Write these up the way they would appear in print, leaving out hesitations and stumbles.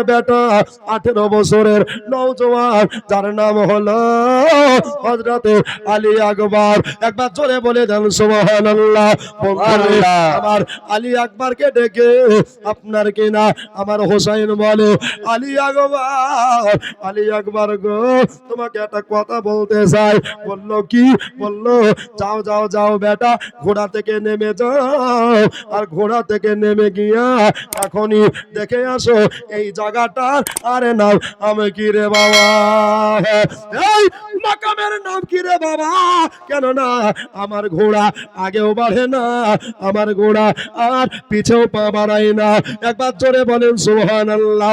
বেটা 18 বছরের নওজওয়ান, যার নাম হলো হযরতে আলী আকবর। একবার জোরে বলে দেন সুবহানাল্লাহ। আমার আলী আকবরকে ডেকে আপনার কিনা আমার হোসাইন বলে, আলী আকবর, আলী আকবর গো, তোমাকে একটা কথা বলতে চাই। বললো কি? বললো যাও যাও যাও বেটা, ঘোড়া থেকে নেমে যাও, আর ঘোড়া থেকে নেমে গিয়া এখনই দেখে আসো এই জায়গাটার আরে নাম আমি কি রে বাবা, এই মাকামের নাম কি রে বাবা? কেন না আমার ঘোড়া আগেও বাড়ে না, আমার ঘোড়া আর পিছেও পা বাড়ায় না। একবার জোরে বলেন সুবহানাল্লাহ।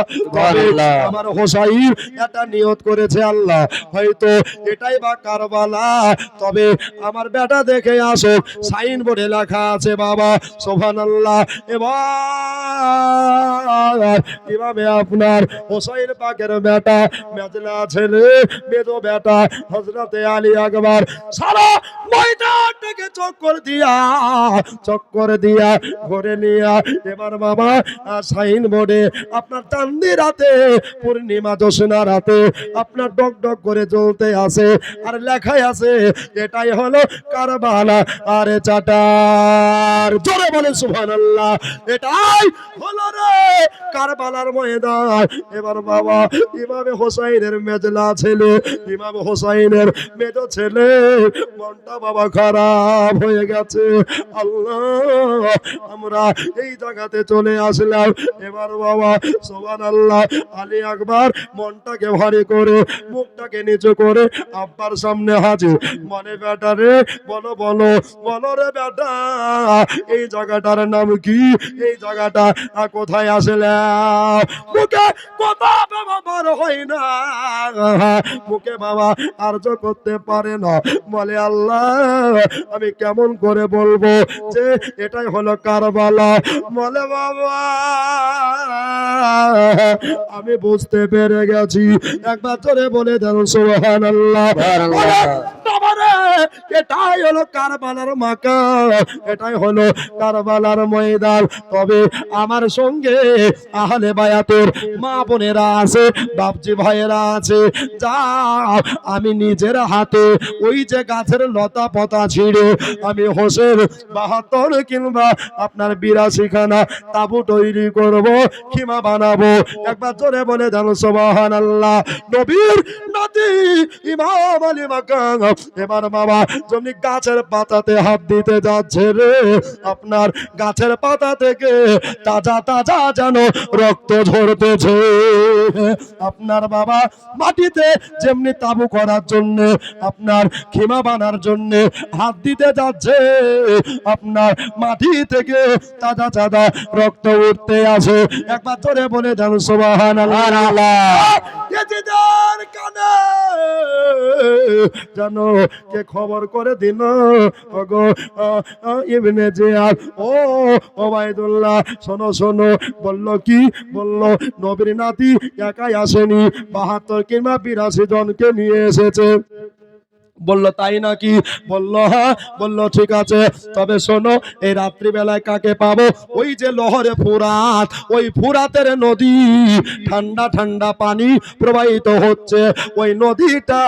আমার হোসাইন এটা নিয়ত করেছে আল্লাহ, হয়তো এটাই বা কারবালা, তবে আমার বেটা দেখে আসো, সাইন বোর্ডে লেখা আছে বাবা সুবহানাল্লাহ। এবার কিভাবে আপনার হোসাইন পাকের বেটা, মেজলা ছেলে, মেজো বেটা হযরতে আলী আকবর সারা ময়দানটাকে চক্কর দিয়া ঘুরে নিয়া এবার বাবা সাইন বোর্ডে আপনার চাঁদনি রাতে, পূর্ণিমা জ্যোৎস্না রাতে আপনার ডক ডক করে জ্বলতে আছে, আর লেখাই আছে এটাই হলো কারবালা আরে চাটার। জোরে বলেন সুবহানাল্লাহ। এটাই হলো রে কারবালার ময়দান। এবার বাবা ইমামে হোসাইনের মেজলা ছেলে, ইমাম হোসাইনের মেজো ছেলে মনটা বাবা খারাপ হয়ে গেছে। আল্লাহ, আমরা এই জায়গাতে চলে আসলাম। এবার বাবা সুবহানাল্লাহ, আলী আকবর মনটাকে ভারী করে, মুখটাকে নিচু করে আব্বার সামনে হাজির। মানে বেটা রে, বলো বলো বলো রে বেটা, এই জায়গাটার নাম কি? এই জায়গাটা কোথায় আসলাম? মুখে কথা বাবা বার হয় না, মুখে বাবা আর্য করতে পারে না। বলে আল্লাহ, আমি কেমন করে বলবো যে এটাই হলো কারবালা? বলে বাবা আমি বুঝতে পেরে গেছি। একবার জোরে বলে দেন সুবহানাল্লাহ। এটাই হলো কারবালার মাকাম, এটাই হলো কারবালার ময়দান। তবে আমার সঙ্গে আহলে বায়াতের মা বোনেরা আছে, বাপজি ভাইয়েরা আছে, যা আমি নিজের হাতে ওই যে গাছের লতা পাতা ছিঁড়ে আমি হোসেন 72 কিংবা আপনার 82 খানা তাবু তৈরি করব, খিমা বানাবো। একবার জোরে বলে দেন সুবহানাল্লাহ। নবীর নাতি ইমাম আলী মাকাম এবার বাবা যেমনি গাছের পাতাতে হাত দিতে যাচ্ছে রে, আপনার গাছের পাতা থেকে তাজা তাজা যেন রক্ত ঝরতেছে। আপনার বাবা মাটিতে যেমনি তাবু করার জন্য, আপনার খিমা বানার জন্য হাত দিতে যাচ্ছে, আপনার মাটি থেকে তাজা তাজা রক্ত উঠতে আসে। একবার ধরে বলে দেন সুবহানাল্লাহ। কানে জানো কে খবর করে দিল, ওগো ইবনে জিয়াদ, ও ওবাইদুল্লাহ, শোনো শোনো। বলল কি? বলল নবীর নাতি একাই আসেনি, 72 কিংবা 82 জনকে নিয়ে এসেছে। বলল তাই নাকি? বলল হ্যাঁ। বলল ঠিক আছে, তবে শোনো, এই রাত্রিবেলায় কাকে পাবো? ওই যে লহরে ফুরাত, ওই ফুরাতের নদী, ঠান্ডা ঠান্ডা পানি প্রবাহিত হচ্ছে, ওই নদীটা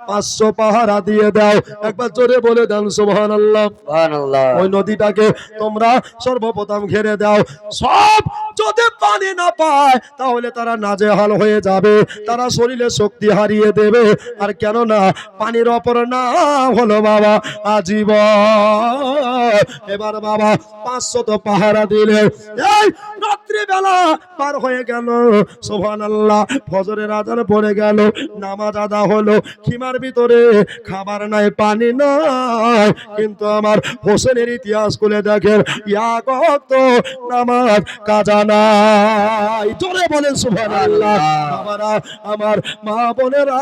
500 পাহারা দিয়ে দাও। একবার জোরে বলে দেন সুবহানাল্লাহ। ওই নদীটাকে তোমরা সর্বপ্রথম ঘিরে দাও। সব যদি পানি না পায় তাহলে তারা নাজেহাল হয়ে যাবে, তারা শরীরে শক্তি হারিয়ে দেবে। আর কেন না পানির অপর না হলো বাবা আজীবন। এবার বাবা 500 পাহারা দিলে এই রাত্রিবেলা পার হয়ে গেল। সুবহানাল্লাহ। ফজরের আজান পড়ে গেল, নামাজ আদা হলো, খিমার ভিতরে খাবার নাই, পানি নাই, কিন্তু আমার হোসেনের ইতিহাস খুলে দেখেন এক ওয়াক্ত নামাজ কাজা নাই। জোরে বলেন সুবহানাল্লাহ। বাবারা, আমার মা বোনেরা,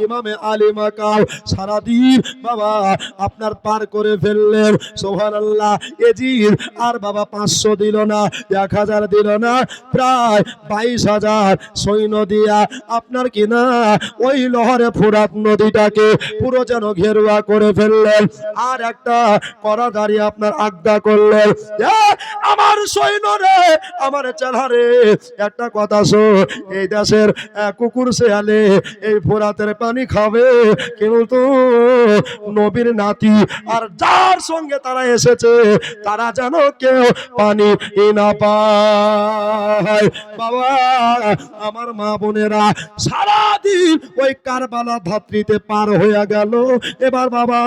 ইমামে আলী মাকাম সারাদিন বাবা আপনার পার করে ফেললেন। সুবহানাল্লাহ। এজির আর বাবা 500 দিল না, 1000 দিল না, প্রায় 22,000 সৈন্য দিয়া আপনার কিনা ওই লহরে ফুরাত নদীটাকে পুরো যেন ঘেরুয়া করে ফেললেন। আর একটা কড়াদারি আপনার আজ্ঞা করলেন, আমার সৈন্য রে আমার চেহারে একটা কথা শোন, এই দেশের কুকুর শেয়ালে এই ফোরাতের পানি খাবে, কিন্তু নবীর নাতি আর যার সঙ্গে তারা এসেছে তারা যেন কেউ পানি না পায়। বাবা, আমার মা বোনেরা সারাদিন ওই কারবালা ধাত্রীতে পার হয়ে গেল। এবার বাবা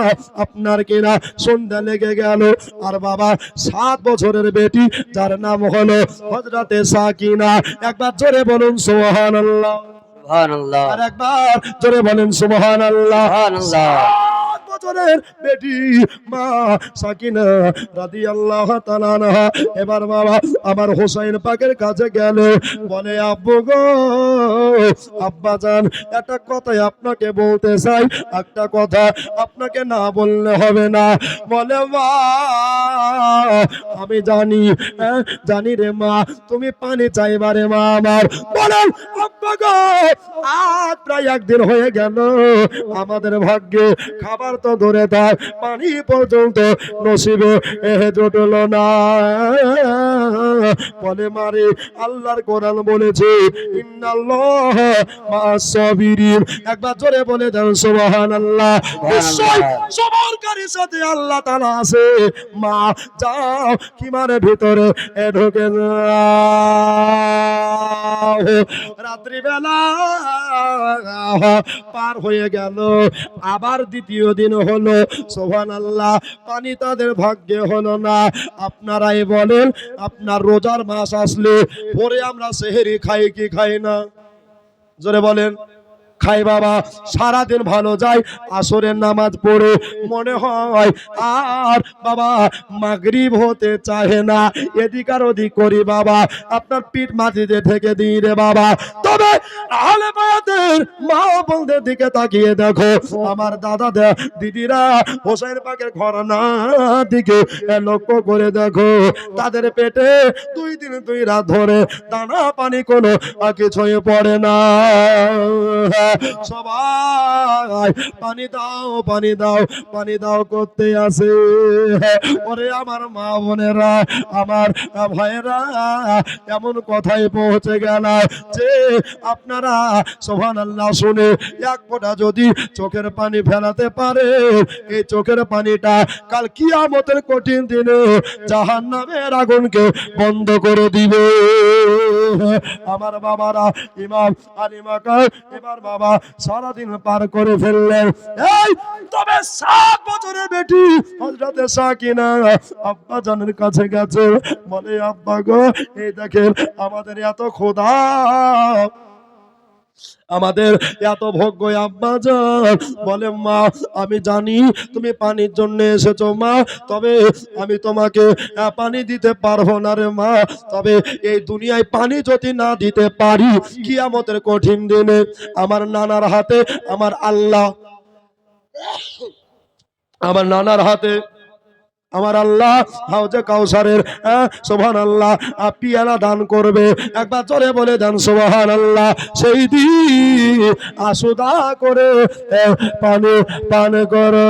আপনার কিনা সন্ধ্যা লেগে গেল, আর বাবা 7 বছরের বেটি যার নাম হলো হযরতে সাকিনা, একবার জোরে বলুন সুবহানাল্লাহ। সুবহানাল্লাহ। আর একবার জোরে বলেন সুবহানাল্লাহ। সুবহানাল্লাহ। 7 বছরের বেটি মা সাকিনা রাদিয়াল্লাহু তাআলা আনহা এবার বাবা আমার হোসেন পাকের কাছে গেল, বলে আব্বু গো, আব্বা জান একটা কথা আপনাকে বলতে চাই, একটা কথা আপনাকে না বললে হবে না। বলে মা আমি জানি, জানি রে মা, তুমি পানি চাইবারে মা আমার। বলেন আব্বা গো, আজ প্রায় 1 দিন হয়ে গেল, আমাদের ভাগ্যে খাবার তো ধরে থাক, পানি পর্যন্ত নসিবে জুটল না। বলে মারে, আল্লাহর কোরআন বলেছে ইন্নাল্লাহ মা'আস সাবিরিন, একবার জোরে বলে দেন সুবহানাল্লাহ। নিশ্চয় সবরকারীর সাথে আল্লাহ তাআলা আছে। মা যাও কিমারের ভিতরে ঢুকে যাও। রাত্রিবেলা পার হয়ে গেল, আবার দ্বিতীয় দিন হলো, সুবহানাল্লাহ, পানি তাদের ভাগ্যে হলো না। আপনারাই বলেন, আপনার রোজার মাস আসলে পরে আমরা সেহরি খাই কি খাই না? জোরে বলেন। খাই বাবা, সারাদিন ভালো যায়, আসরের নামাজ পড়ে মনে হয় আর বাবা মাগরিব হতে চাহে না, এদিক আর ওদিক করি বাবা, আপনার পিঠ মাটিতে ঠেকে দিই রে বাবা। তবে আহলে বায়াতের মা বোনদের দিকে তাকিয়ে দেখো, আমার দাদা দিদিরা হোসেন পাকের ঘরানা দিকে লক্ষ্য করে দেখো, তাদের পেটে 2 দিন 2 রাত ধরে দানা পানি কোনো কিছুই পড়ে না। সবাই পানি দাও, পানি দাও, পানি দাও করতে আসে। ওরে আমার মা বোনেরা, আমার ভাইয়েরা, এমন কথাই পৌঁছে গেল যে আপনারা সুবহানাল্লাহ শুনে 1 ফোঁটা যদি চোখের পানি ফেলাতে পারে, এই চোখের পানিটা কাল কিয়ামতের কঠিন দিনে জাহান্নামের আগুনকে বন্ধ করে দিবে। আমার বাবারা, ইমাম আলিমাকা এবার বাবা সারাদিন পার করে ফেললেন। এই তবে 7 বছরের বেটি হযরতে সাকিনা আব্বা জানের কাছে গেছে, বলে আব্বা গো, এই দেখেন আমাদের এত ক্ষুধা, আমাদের এত ভোগ্য আব্বা জান। বলে মা আমি জানি তুমি পানির জন্য এসেছো মা, তবে আমি তোমাকে পানি দিতে পারবো না রে মা, তবে এই দুনিয়ায় পানি যদি না দিতে পারি, কিয়ামতের কঠিন দিনে আমার নানার হাতে, আমার আল্লাহ, আমার নানার হাতে আমার আল্লাহ হাউজে কাউসারের সুবহানাল্লাহ পিয়ালা দান করবে। একবার জোরে বলে দেন সুবহানাল্লাহ। সেই দিন আসুদা করে পানি পান করো,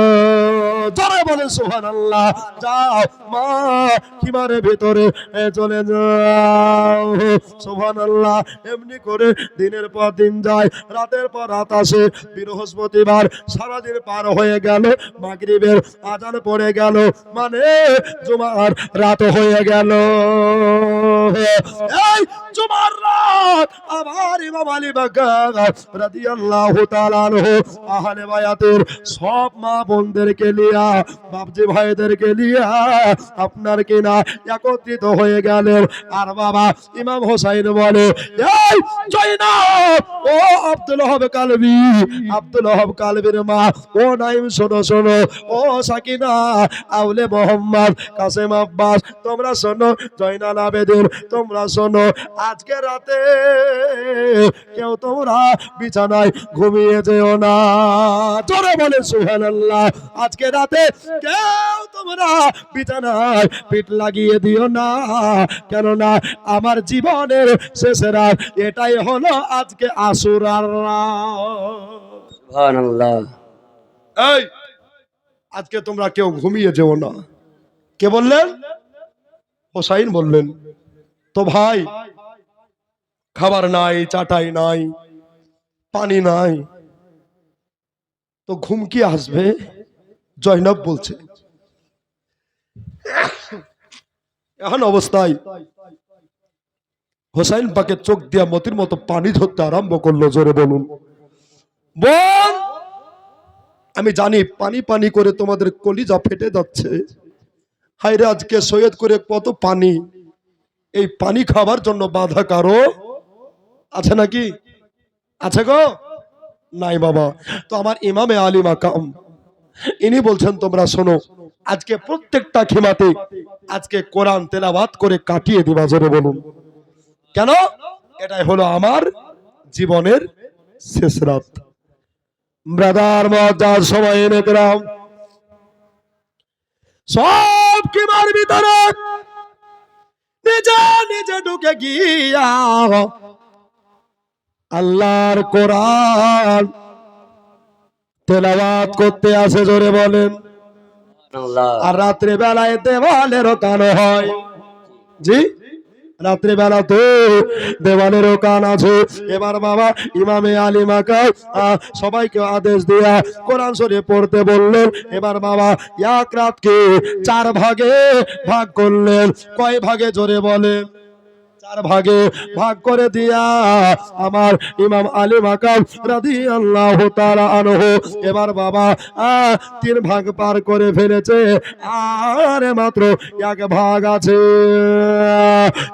জোরে বলে সুবহানাল্লাহ। যাও মা কিমারে ভিতরে চলে যাও, সুবহানাল্লাহ। এমনি করে দিনের পর দিন যায়, রাতের পর রাত আসে, বৃহস্পতিবার সারাদিন পার হয়ে গেল, মাগরিবের আজান পড়ে গেল, মানে জুমার রাত হয়ে গেল। এই জুমার রাত আমার ইমাম আলী বাগ্গা রাদিয়াল্লাহু তাআলা আনহু আহলে বায়াতের সব মা বোনদেরকে নিয়া, বাপজি ভাইদেরকে নিয়া আপনার কিনা একত্রিত হয়ে গেলেন। আর বাবা ইমাম হোসেন বলে, এই জয়নাব, ও আব্দুল ওহাব কালবি, আব্দুল ওহাব কালবির মা, ও নাইম শোনো শোনো, ও সাকিনা, আউলে মোহাম্মদ, কাসেম আব্বাস, তোমরা শোনো, জয়নাল আবেদিন তোমরা শোনো, আজকে রাতে কেউ তোমরা বিছানায় ঘুমিয়ে যেও না। জোরে বলে সুবহানাল্লাহ। আজকে রাতে কেউ তোমরা বিছানায় পিঠ লাগিয়ে দিও না, কেননা আমার জীবনের শেষ রাত, এটাই হলো আজকে আশুরার রাত। সুবহানাল্লাহ। এই আজকে তোমরা কেউ ঘুমিয়ে যেও না। কে বললেন? হোসাইন বললেন। তো ভাই খাবার নাই, চাটাই নাই, পানি নাই, তো ঘুম কি আসবে? জয়নব বলছে এখন অবস্থায় হোসাইন পাকে চোখ দিয়া মতির মতো পানি ধরতে আরম্ভ করলো। জোরে বলুন বোন, আমি জানি পানি পানি করে তোমাদের কলিজা ফেটে যাচ্ছে। হায়রে আজকে সৈয়দ করে কত পানি, এই পানি খাবার জন্য বাধা কারো আছে নাকি? আছে গো? নাই বাবা। তো আমার ইমামে আলী মাকাম ইনি বলছেন তোমরা শোনো, আজকে প্রত্যেকটা খিমাতে আজকে কোরআন তেলাওয়াত করে কাটিয়ে দিবা। জোরে বলুন কেন? এটাই হলো আমার জীবনের শেষ রাত। ব্রাদার মজার সবাই এনেকরাম সব কিমার ভিতরে নিজে নিজে ঢুকে গিয়া আল্লাহর কোরআন তেলাওয়াত করতে আসে। জোরে বলেন। আল্লাহ আর রাত্রে বেলায় দেওয়ালেরও কান হয়। জি, রাত্রে বেলা তো দেওয়ালেরও কান আছে। এবার বাবা ইমামে আলী মাকা সবাইকে আদেশ দিয়া কোরআন শরীফ পড়তে বললেন। এবার বাবা এক রাতকে 4 ভাগে ভাগ করলেন। কয় ভাগে? জোরে বলেন। 4 ভাগে ভাগ করে দিয়া আমার ইমাম আলী মাকাম রাদিয়াল্লাহু তাআলা আনহু এবার বাবা 3 ভাগ পার করে ফেলেছে, আর মাত্র 1 ভাগ আছে।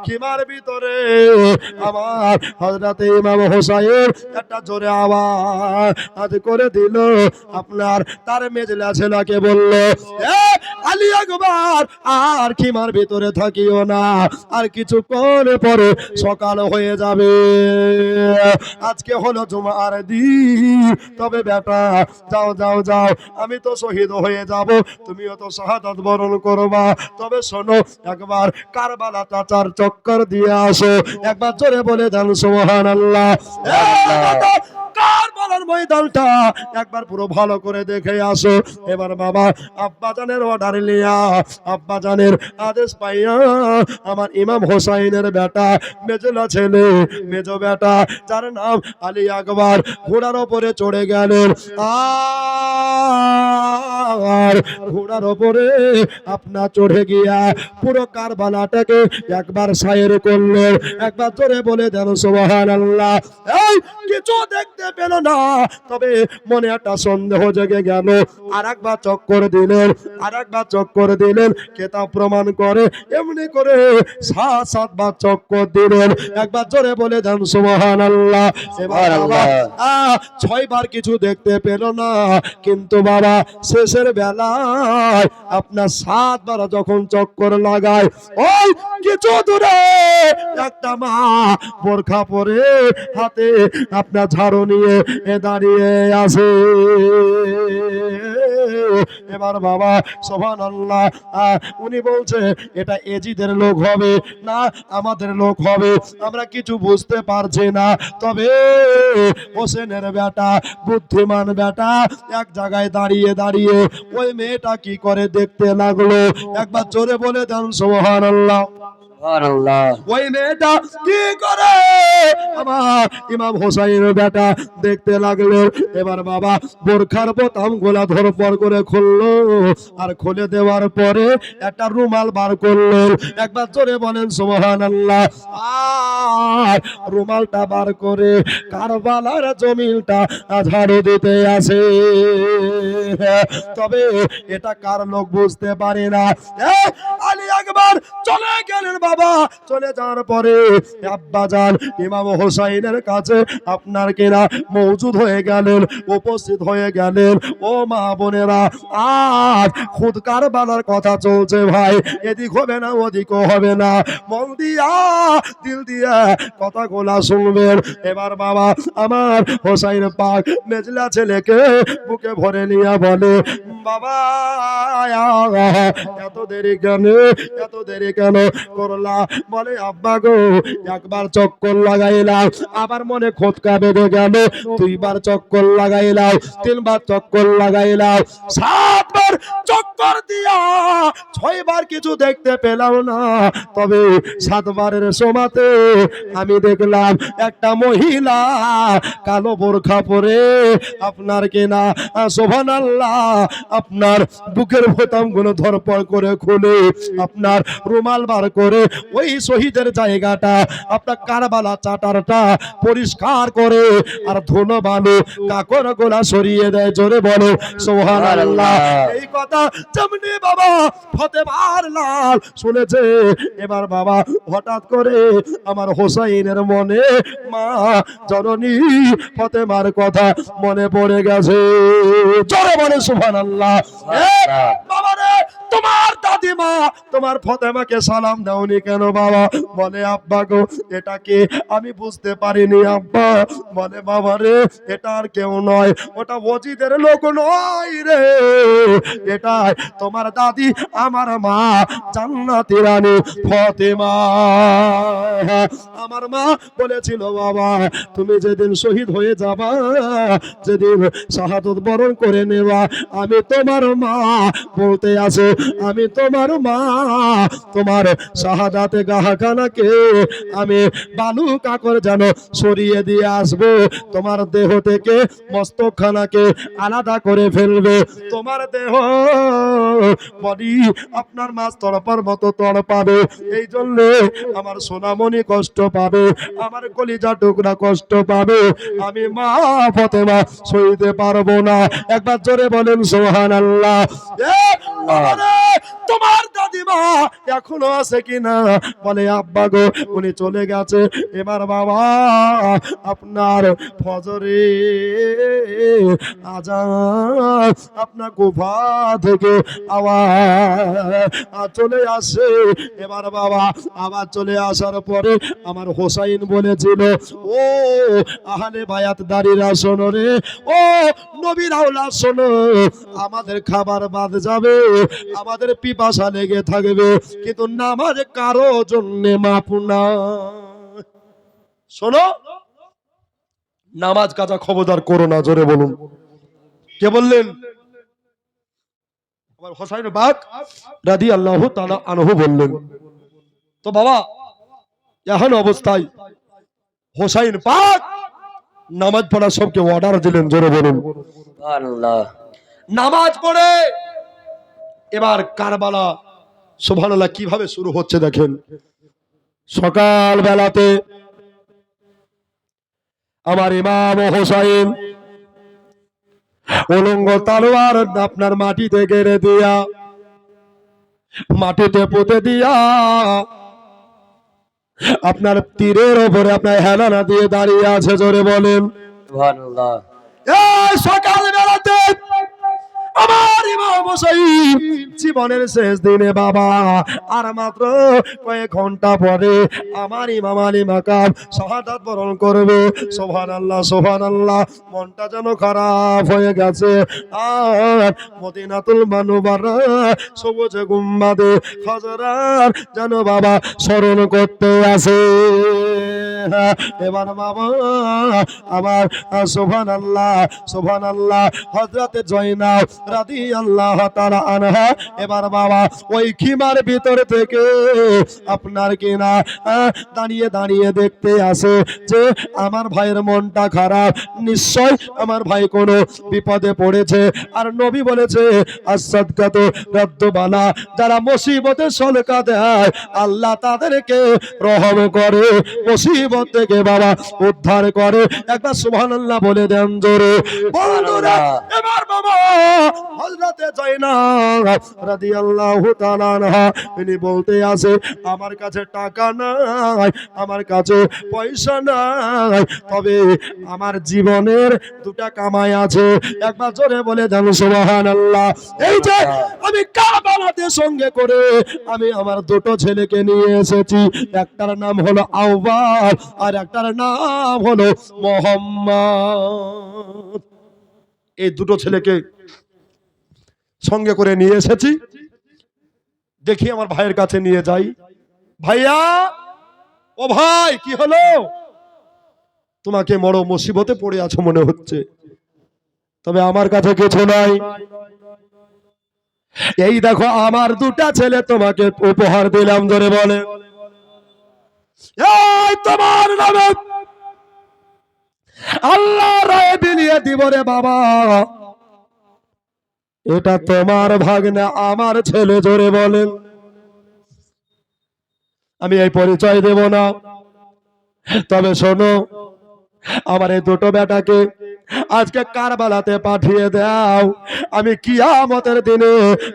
কিমার ভিতরে আমার হযরত ইমাম হোসাইন একটা জোরে আওয়াজ করে দিল। আপনার তার মেজলা ছেলেকে বলল, এ আলী আকবার, আর কিমার ভিতরে থাকিও না, আর কিছুক্ষণ পরে সকাল হয়ে যাবে। আজকে হলো জুমার দিন, তবে বেটা যাও যাও যাও, আমি তো শহীদ হয়ে যাব, তুমিও তো শাহাদাত বরণ করবা। তবে শোনো, একবার কারবালাটা 4 চক্কর দিয়ে আসো। একবার জোরে বলে দেন সুবহানাল্লাহ। কারবালার ময়দানটা একবার পুরো ভালো করে দেখে আসো। এবার বাবা আব্বাজানের অর্ডার লিয়া, আব্বাজানের আদেশ পাইয়া আমার ইমাম হোসাইনের বেটা মেজলা ছেলে, মেজ বেটা যার নাম আলী আকবর, ঘোড়ার ওপরে চড়ে গেলেন। আর ঘোড়ার ওপরে আপনার চড়ে গিয়া পুরো কারবালাটাকে একবার সায়ের করলেন। একবার জোরে বলে দেন সুবহানাল্লাহ। এই কিছু দেখতে পেল না, তবে মনে একটা সন্দেহ জেগে গেল। আর একবার চক্কর দিলেন, আর একবার চক্কর দিলেন, কেতাব প্রমাণ করে এমনি করে 7 বার চক্কর দিলেন। একবার জোরে বলে দেন সুবহানাল্লাহ। এবার বাবা 6 বার কিছু দেখতে পেল না, কিন্তু বাবা শেষের বেলায় আপনার 7 বার যখন চক্কর লাগায়, ওই কিছু দূরে একটা মা বোরখা পরে হাতে আপনার ঝাড়ু নিয়ে দাঁড়িয়ে আছে। এবার বাবা সুবহানাল্লাহ, উনি বলছে এটা এজিদের লোক হবে না আমাদের লোক হবে, আমরা কিছু বুঝতে পারছি না। তবে হোসেনের বেটা, বুদ্ধিমান বেটা, এক জায়গায় দাঁড়িয়ে দাঁড়িয়ে ওই মেয়েটা কি করে দেখতে লাগলো। একবার জোরে বলে দেন সুবহানাল্লাহ। ওই মেয়েটা কি করে আমার ইমাম হোসাইনের বেটা দেখতে লাগলো। এবার বাবা বোরখার বোতাম গোলা ধরপর করে খুললো, আর খুলে দেওয়ার পরে একটা রুমাল বার করলো। একবার জোরে বলেন সুবহানাল্লাহ। আর রুমালটা বার করে কারবালার জমিনটা ঝাড়ু দিতে আসে। তবে এটা কার লোক বুঝতে পারে না। আলী আকবর চলে গেলেন। বাবা চলে যাওয়ার পরে আব্বাজান ইমাম হোসাইনের কাছে আপনার কিনা মওজুদ হয়ে গেলেন, উপস্থিত হয়ে গেলেন। ও মা বোনেরা, আজ খুদ কারবালার কথা চলছে ভাই, এদিক হবে না ওদিকও হবে না, মন দিয়া দিল দিয়া কথাগুলা শুনবেন। এবার বাবা আমার হোসাইন পাক মেজলা ছেলেকে বুকে ভরে নিয়ে বলে, বাবা এত দেরি কেন, এত দেরি কেন করলা? বলে আব্বা গো, একবার চক্কর লাগাইলাম, আবার মনে খোঁচকা বেঁধে গেল, দুইবার চক্কর লাগাইলাম, তিনবার চক্কর লাগাইলাম, সাতবার চক্কর দিয়া ছয়বার কিছু দেখতে পেলাম না। তবে সাতবারের সমাতে আমি দেখলাম একটা মহিলা কালো বোরখা পরে আপনার কেনা সুবহানাল্লাহ আপনার বুকের বোতাম গুলো ধরপড় করে খুলে আপনার রুমাল বার করে ওই শহীদের জায়গাটা আপনার কারবালা চাটারটা পরিষ্কার করে আর ধুলো বালু কাকর গোলা সরিয়ে দেয়। জোরে বলো সুবহানাল্লাহ। এই কথা যেমনি বাবা ফতেমার লাল শুনেছে, এবার বাবা হঠাৎ করে আমার হোসাইনের মনে মা জননী ফতেমার কথা মনে পড়ে গেছে। জোরে বলে সুবহানাল্লাহ। বাবা রে, তোমার দাদিমা তোমার ফতেমাকে সালাম দাওনি কেন বাবা? বলে আব্বা গো, এটাকে আমি বুঝতে পারিনি আব্বা। বলে বাবা রে, এটা আর কেউ নয়, ওটা ওজিদের লোক নয় রে, এটা তোমার দাদি আমার মা জান্নাতি রানী ফতেমা। আমার মা বলেছিল বাবা, তুমি যেদিন শহীদ হয়ে যাবা, যেদিন শাহাদত বরণ করে নেবা, আমি তোমার মা বলতে আছে, আমি তোমার মা, তোমার শাহাদাতে গাহাখানাকে আমি বালু কাকর যেন সরিয়ে দিয়ে আসবো, তোমার দেহ থেকে মস্তকখানাকে আলাদা করে ফেলবে, তোমার দেহ বডি আপনার মাছ তড়পার মতো তড়পাবে। এই জন্য আমার সোনামণি কষ্ট পাবে, আমার কলিজা টুকরা কষ্ট পাবে, আমি মা ফতেমা সইতে পারবো না। একবার জোরে বলেন সুবহানাল্লাহ। তোমার দাদিমা এখনো আছে কিনা? বলে আব্বা গো, উনি চলে গেছে। এবার বাবা আপনার ফজরে আজান আপনার গুফা থেকে আওয়াজ চলে আসে। এবার বাবা আবার চলে আসার পরে আমার হোসাইন বলেছিল, ও আহলে বায়াত দাঁড়িরা শোনো রে, ও নবীর আওলাদ শোনো, আমাদের খাবার বাদ যাবে, আমাদের পিপাসা লেগে থাকবে, কিন্তু নামাজ কারো জন্য মাপ না। শোনো, নামাজ কাজা খবরদার করো না। জোরে বলুন। কে বললেন? আমার হোসাইন বাগ রাদিয়াল্লাহু তাআলা আনহু বললেন। তো বাবা এখন অবস্থায় হোসাইন পাক নামাজ পড়া সবকে অর্ডার দিলেন। জোরে বলুন সুবহানাল্লাহ। নামাজ পড়ে এবার কারবালা সুবহানাল্লাহ কিভাবে শুরু হচ্ছে দেখেন। সকাল বেলাতে আমার ইমাম হোসাইন উলঙ্গ তলোয়ার আপনার মাটিতে গেড়ে দিয়া, মাটিতে পুঁতে দিয়া, আপনার তীরের ওপরে আপনার হেলানা দিয়ে দাঁড়িয়ে আছে। জোরে বলেন সুবহানাল্লাহ। এই সকাল বেলাতে আমার ইমাম হোসাইন জীবনের শেষ দিনে বাবা আর মাত্র কয়েক ঘন্টা পরে আমার ইমাম আলী মাকাম শাহাদাত বরণ করবে। সুবহানাল্লাহ সুবহানাল্লাহ। মনটা যেন খারাপ হয়ে গেছে। আর মদিনাতুল মুনাওয়ারা সবুজ গুম্বাদে খজরার যেন বাবা স্মরণ করতে আসে। এবার বাবা আমার সুবহানাল্লাহ সুবহানাল্লাহ হযরতে জয়নাব রাদিয়াল্লাহু তাআলা আনহা এবার বাবা ওই খিমার ভিতর থেকে আপনার কিনা দাঁড়িয়ে দাঁড়িয়ে দেখতে আসে যে আমার ভাইয়ের মনটা খারাপ, নিশ্চয় আমার ভাই কোনো বিপদে পড়েছে। আর নবী বলেছে as-সাদকাতু রাদ্দু বালা, যারা মুসিবতে সদকা দেয় আল্লাহ তাদেরকে রহম করে, মুসিবত থেকে বাবা উদ্ধার করে। একবার সুবহানাল্লাহ বলে দেন জোরে বন্ধুরা। এবার বাবা হযরতে জয়নাব রাদিয়াল্লাহু তাআলা আনহা তিনি বলতে আছে আমার কাছে টাকা নাই, আমার কাছে পয়সা নাই, তবে আমার জীবনের দুটা কামাই আছে। একবার জোরে বলে দেন সুবহানাল্লাহ। এই যে আমি কারবালাতে সঙ্গে করে আমি আমার দুটো ছেলেকে নিয়ে এসেছি, একটার নাম হলো আউয়াল আর একটার নাম হলো মোহাম্মদ। এই দুটো ছেলেকে সঙ্গে করে নিয়ে এসেছি, দেখি আমার ভাইয়ের কাছে নিয়ে যাই। ভাইয়া, ও ভাই, কি হলো? তোমাকে বড় মুসিবতে পড়ে আছো মনে হচ্ছে, তবে আমার কাছে কিছু নাই। এই দেখো আমার দুটা ছেলে তোমাকে উপহার দিলাম, ধরে বলে এই তোমার নামে আল্লাহ রায় বিলিয়ে দিব রে বাবা, এটা তোমার ভাগ্নে আমার ছেলে, জোরে বলেন। আমি এই পরিচয় দেব না, তবে শোনো, আমার এই দুটো বেটাকে আজকে কারবালাতে পাঠিয়ে দাও। আমি কিয়ামতের দিনে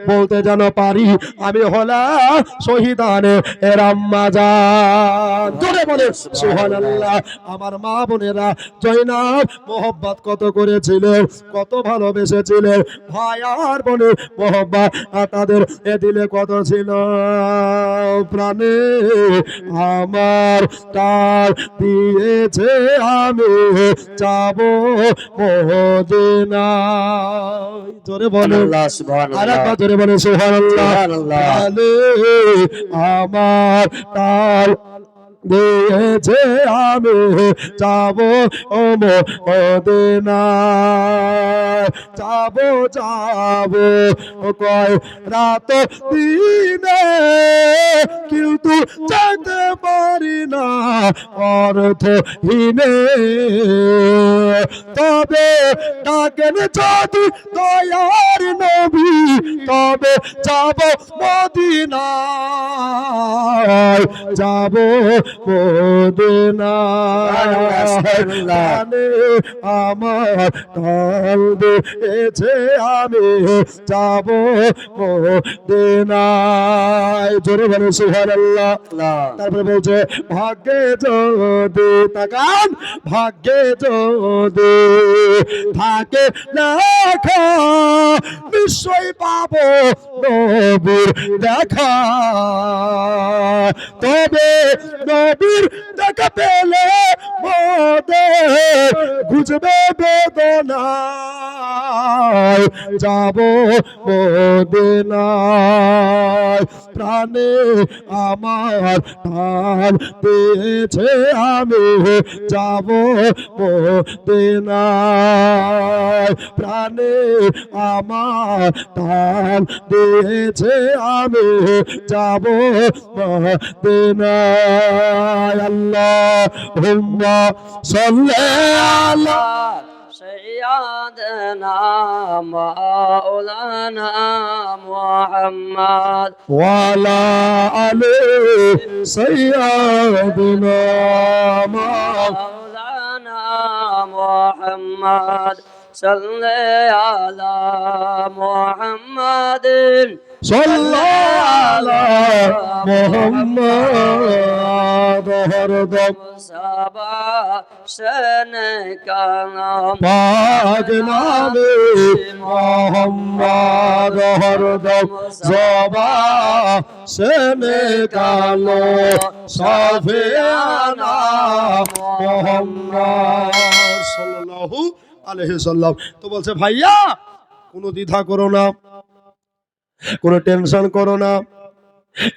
বলতে যেন পারি আমি হলাম শহীদানে এর আম্মা জান, জোরে বলে সুবহানাল্লাহ। আমার মা বোনেরা জয়নাব মোহব্বত কত করেছিলেন, কত ভালোবেসেছিলেন, ভাই আর বোনের মোহব্বত তাদের এ দিলে কত ছিল। প্রাণে আমার তার দিয়েছে, আমি যাব মদিনায়, জোরে বলে আল্লাহ সুবহানাল্লাহ। আরেকবার জোরে বলে সুবহানাল্লাহ। সুবহানাল্লাহ। প্রাণে আমার তার দিয়েছে, আমি যাব মদিনায়, যাব যাব কয় রাত দিনে, কিন্তু যেতে পারি না অর্থহীনে। তবে ডাকেন যদি দয়ার নবী, তবে যাব মদিনায়, যাব মদিনায়। আমার কাল দিয়েছে, আমি যাব মদিনায়, জোরে বলে সুবহানাল্লাহ। তারপরে বলছে ভাগ্যে যদি তাকান, ভাগ্যে যদি থাকে লেখা, নিশ্চয় পাবো নবীর দেখা। তবে নবীর দেখা পেলে মোদের বুঝবে বেদনায়, যাব মদিনায়। প্রাণে আমার প্রাণ দিয়েছে, আমি যাব মদিনায়। প্রাণে আমার প্রাণ দিয়েছে, আমি যাব মদিনায়। আল্লাহুম্মা সাল্লি আলা سيدنا مولانا محمد ওয়ালা আলি সাইয়্যিদিনা مولانا محمد صل على محمد সাল্লাল্লাহু আলা মুহাম্মাদ হরদম सबा शन कालम পাক নামে মুহাম্মাদ হরদম জবা সেনে কালো সাফিয়ানা মুহাম্মদ সাল্লাল্লাহু আলাইহি সাল্লাম। তো বলছে ভাইয়া, কোনো দ্বিধা করো না, কোনো টেনশন করো না,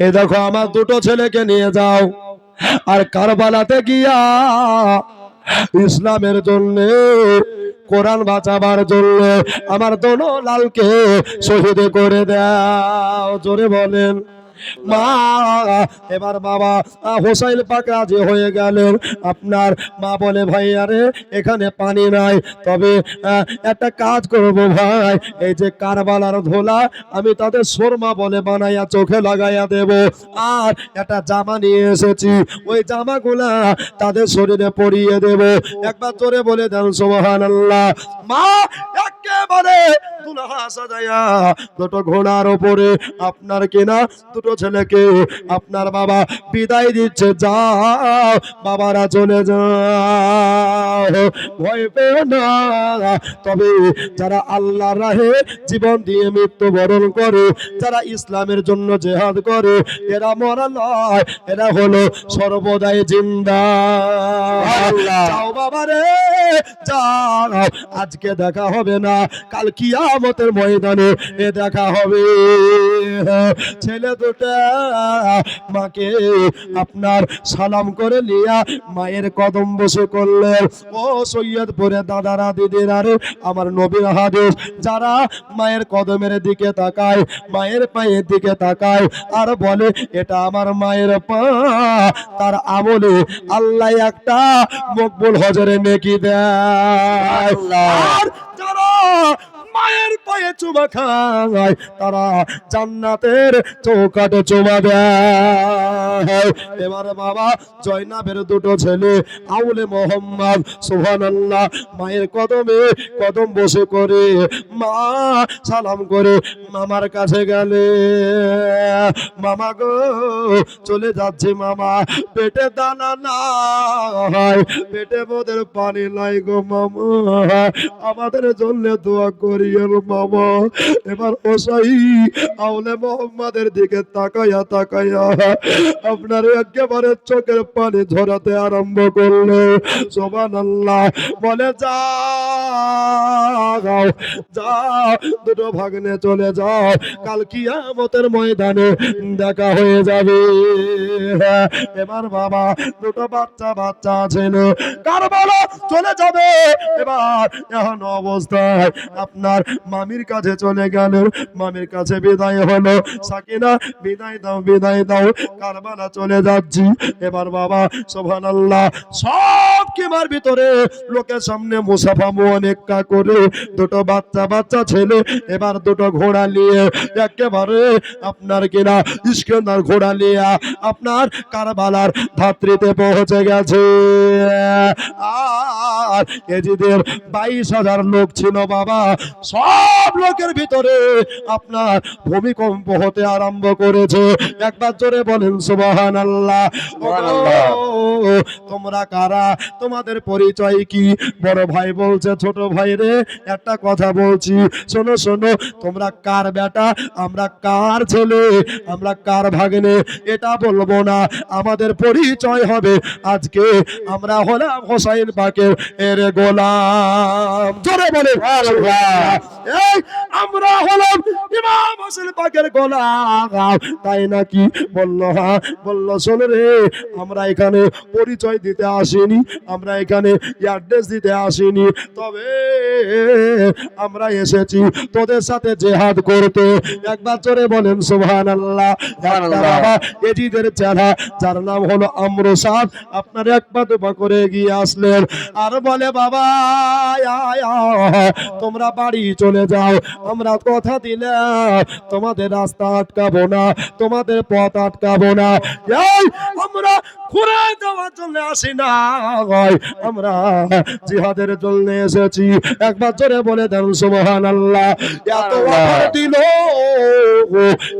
এই দেখো আমার দুটো ছেলেকে নিয়ে যাও, আর কারবালাতে গিয়া ইসলামের জন্য, কোরআন বাঁচাবার জন্য আমার দোনো লালকে শহীদ করে দাও, জোরে বলেন। মা, এবার বাবা হোসাইন পাক রাজি হয়ে গেলেন। আপনার মা বলে ভাইয়া রে, এখানে পানি নাই, তবে একটা কাজ করব ভাই, এই যে কারবালার ধোলা আমি তাদের সুরমা বলে বানাইয়া চোখে লাগাইয়া দেব, আর একটা জামা নিয়ে এসেছি, ওই জামাগুলা তাদের শরীরে পরিয়ে দেব। একবার জোরে বলে দেন সুবহানাল্লাহ। মা একেবারে দুলহা সাজাইয়া দুটো ঘোড়ার উপরে আপনার কিনা দুটো ছেলেকে আপনার বাবা বিদায় দিচ্ছে, যাও বাবারা চলে যাও, ভয় পেও না। তবে যারা আল্লাহর রাহে জীবন দিয়ে মৃত্যুবরণ করে, যারা ইসলামের জন্য জিহাদ করে, এরা মরা নয়, এরা হলো সর্বদাই জিন্দা। যাও বাবা রে, যাও, আজকে দেখা হবে না, কাল কিয়ামতের ময়দানে এ দেখা হবে। ছেলে দুটা মাকে আপনার সালাম করে নিয়া মায়ের কদম বসে করলেন। ও সৈয়দপুরে দাদারা দিদিরা রে, আমার নবীর হাদিস, যারা মায়ের কদমের দিকে তাকায়, মায়ের পায়ের দিকে তাকায় আর বলে এটা আমার মায়ের পা, তার আমলে আল্লাহ একটা মকবুল হজরে নেকি দেয়। আর যারা মায়ের পায়ে চুমা খায় তারা জান্নাতের চৌকাটে চুমা দেয়। এবার বাবা জয়নাবের দুটো ছেলে আউলে মোহাম্মদ সুবহানাল্লাহ মায়ের কদমে কদম বসে করে মা সালাম করে মামার কাছে গেলে, মামা গো চলে যাচ্ছে মামা, পেটে দানা নাই, পেটে মোদের পানি নাই গো মামা, আমাদের জন্য দোয়া করিয়েন মামা। এবার ওসাই আউলে মোহাম্মদের দিকে তাকাইয়া তাকাইয়া আপনার একেবারে চোখের পানি ঝরাতে আরম্ভ করলো। সুবহানাল্লাহ বলে যাও যাও, দুটো ভাগ্নে চলে যাও, কাল কিয়ামতের ময়দানে দেখা হয়ে যাবে। এবার বাবা দুটো বাচ্চা বাচ্চা ছিল, কারবালা চলে যাবে। এবার এখন অবস্থায় আপনার মামির কাছে চলে গেল, মামির কাছে বিদায় হলো, সাকিনা বিদায় দাও বিদায় দাও, কারবালা চলে যাচ্ছি। এবার বাবা সুবহানাল্লাহ সব কিমার ভিতরে লোকের সামনে মুসাফা মুআনেকা করে দুটো বাচ্চা বাচ্চা ছেলে এবার দুটো ঘোড়া নিয়ে একেবারে আপনার কিনা ইস্কান্দার ঘোড়া নিয়ে আপনার কারবালার ধাত্রীতে পৌঁছে গেছে। আর এজিদের 22,000 লোক ছিল বাবা, সব লোকের ভিতরে আপনার ভূমিকম্প হতে আরম্ভ করেছে। একবার জোরে বলেন সুবহানাল্লাহ। তোমরা কারা, তোমাদের পরিচয় কি? বড় ভাই বলছে ছোট ভাই রে একটা কথা বলছি, শোনো শোনো, তোমরা কার বেটা, আমরা কার ছেলে, আমরা কার ভাগ্নে, এটা বলবো না, আমাদের পরিচয় হবে আজকে আমরা হলাম হোসাইন পাকের এর গোলাম। জোরে বলে এই আমরা হলাম ইমাম হোসেন পাকের গোলাম। তাই নাকি? বললো হ্যাঁ। বললো শোন রে, আমরা এখানে পরিচয় দিতে আসিনি, আমরা এখানে অ্যাড্রেস দিতে আসিনি, তবে আমরা এসেছি তোদের সাথে জেহাদ করতে। একবার জোরে বলেন সুবহানাল্লাহ। একটা বাবা এজিদের চেলা যার নাম হলো আমর সাদ আপনার এক পা দুপা করে এগিয়ে আসলেন আর বলে বাবা তোমরা বাড়ি চলে যাও, আমরা কথা দিলাম তোমাদের রাস্তা আটকাবো না, তোমাদের পথ আটকাবো না। এই আমরা ঘুরে যাওয়ার জন্য আসি না, আমরা জিহাদের জন্য এসেছি। একবার জোরে বলে দেন সুবহানাল্লাহ। এত অফার দিল,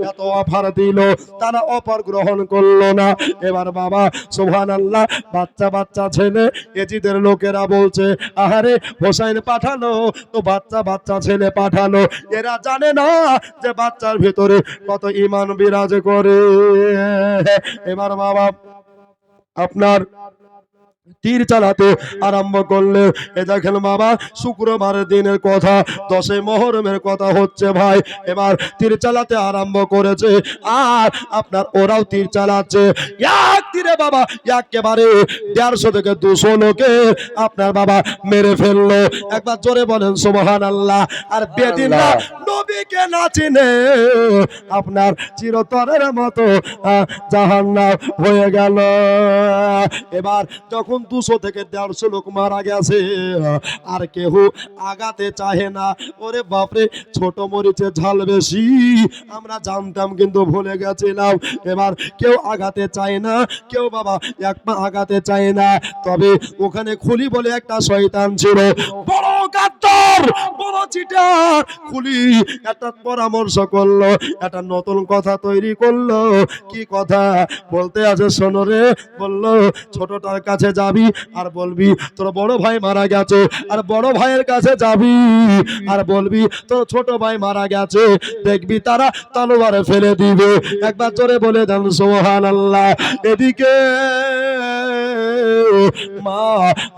এত অফার দিল, তারা অফার গ্রহণ করলো না। এবার বাবা সুবহানাল্লাহ বাচ্চা বাচ্চা ছেলে এজিদের লোকেরা বলছে আহারে হোসাইন পাঠালো তো বাচ্চা বাচ্চা ছেলে পাঠালো, এরা জানে না যে বাচ্চার ভিতরে কত ঈমান বিরাজ করে। এবার বাবা আপনার তীর চালাতে আরম্ভ করলে। এ দেখেন বাবা শুক্রবার দিনের কথা, 10 মুহররমের কথা হচ্ছে ভাই। এবার তীর চালাতে আরম্ভ করেছে আর আপনার ওরাও তীর চালাচ্ছে। এক তীরে বাবা একেবারে 150 থেকে 200 লোকে আপনার বাবা মেরে ফেললো। একবার জোরে বলেন সুবহানাল্লাহ। আর বেদিনা নবীকে না চিনে আপনার চিরতরের মতো জাহান্নাম হয়ে গেল। এবার যখন 200 থেকে 150 লোক মারা গেছে আর কেউ আগাতে চাহে না। ওরে বাপরে, ছোট মরিচের ঝাল বেশি আমরা জানতাম কিন্তু ভুলে গেছিলাম। এবার কেউ আগাতে চায় না, কেউ বাবা এক পা আগাতে চায় না। তবে ওখানে খুলি বলে একটা শয়তান ছিল, বড় গাদ্দার, বড় চিটার খুলি একটা পরামর্শ করলো, একটা নতুন কথা তৈরি করলো। কি কথা বলতে আছে শোনো রে। বললো ছোটটার কাছে যাবি আর বলবি তোর বড় ভাই মারা গেছে, আর বড় ভাইয়ের কাছে যাবি আর বলবি তোর ছোট ভাই মারা গেছে, দেখবি তারা তলোয়ারে ফেলে দিবে। একবার জোরে বলে দেন সুবহানাল্লাহ। এদিকে মা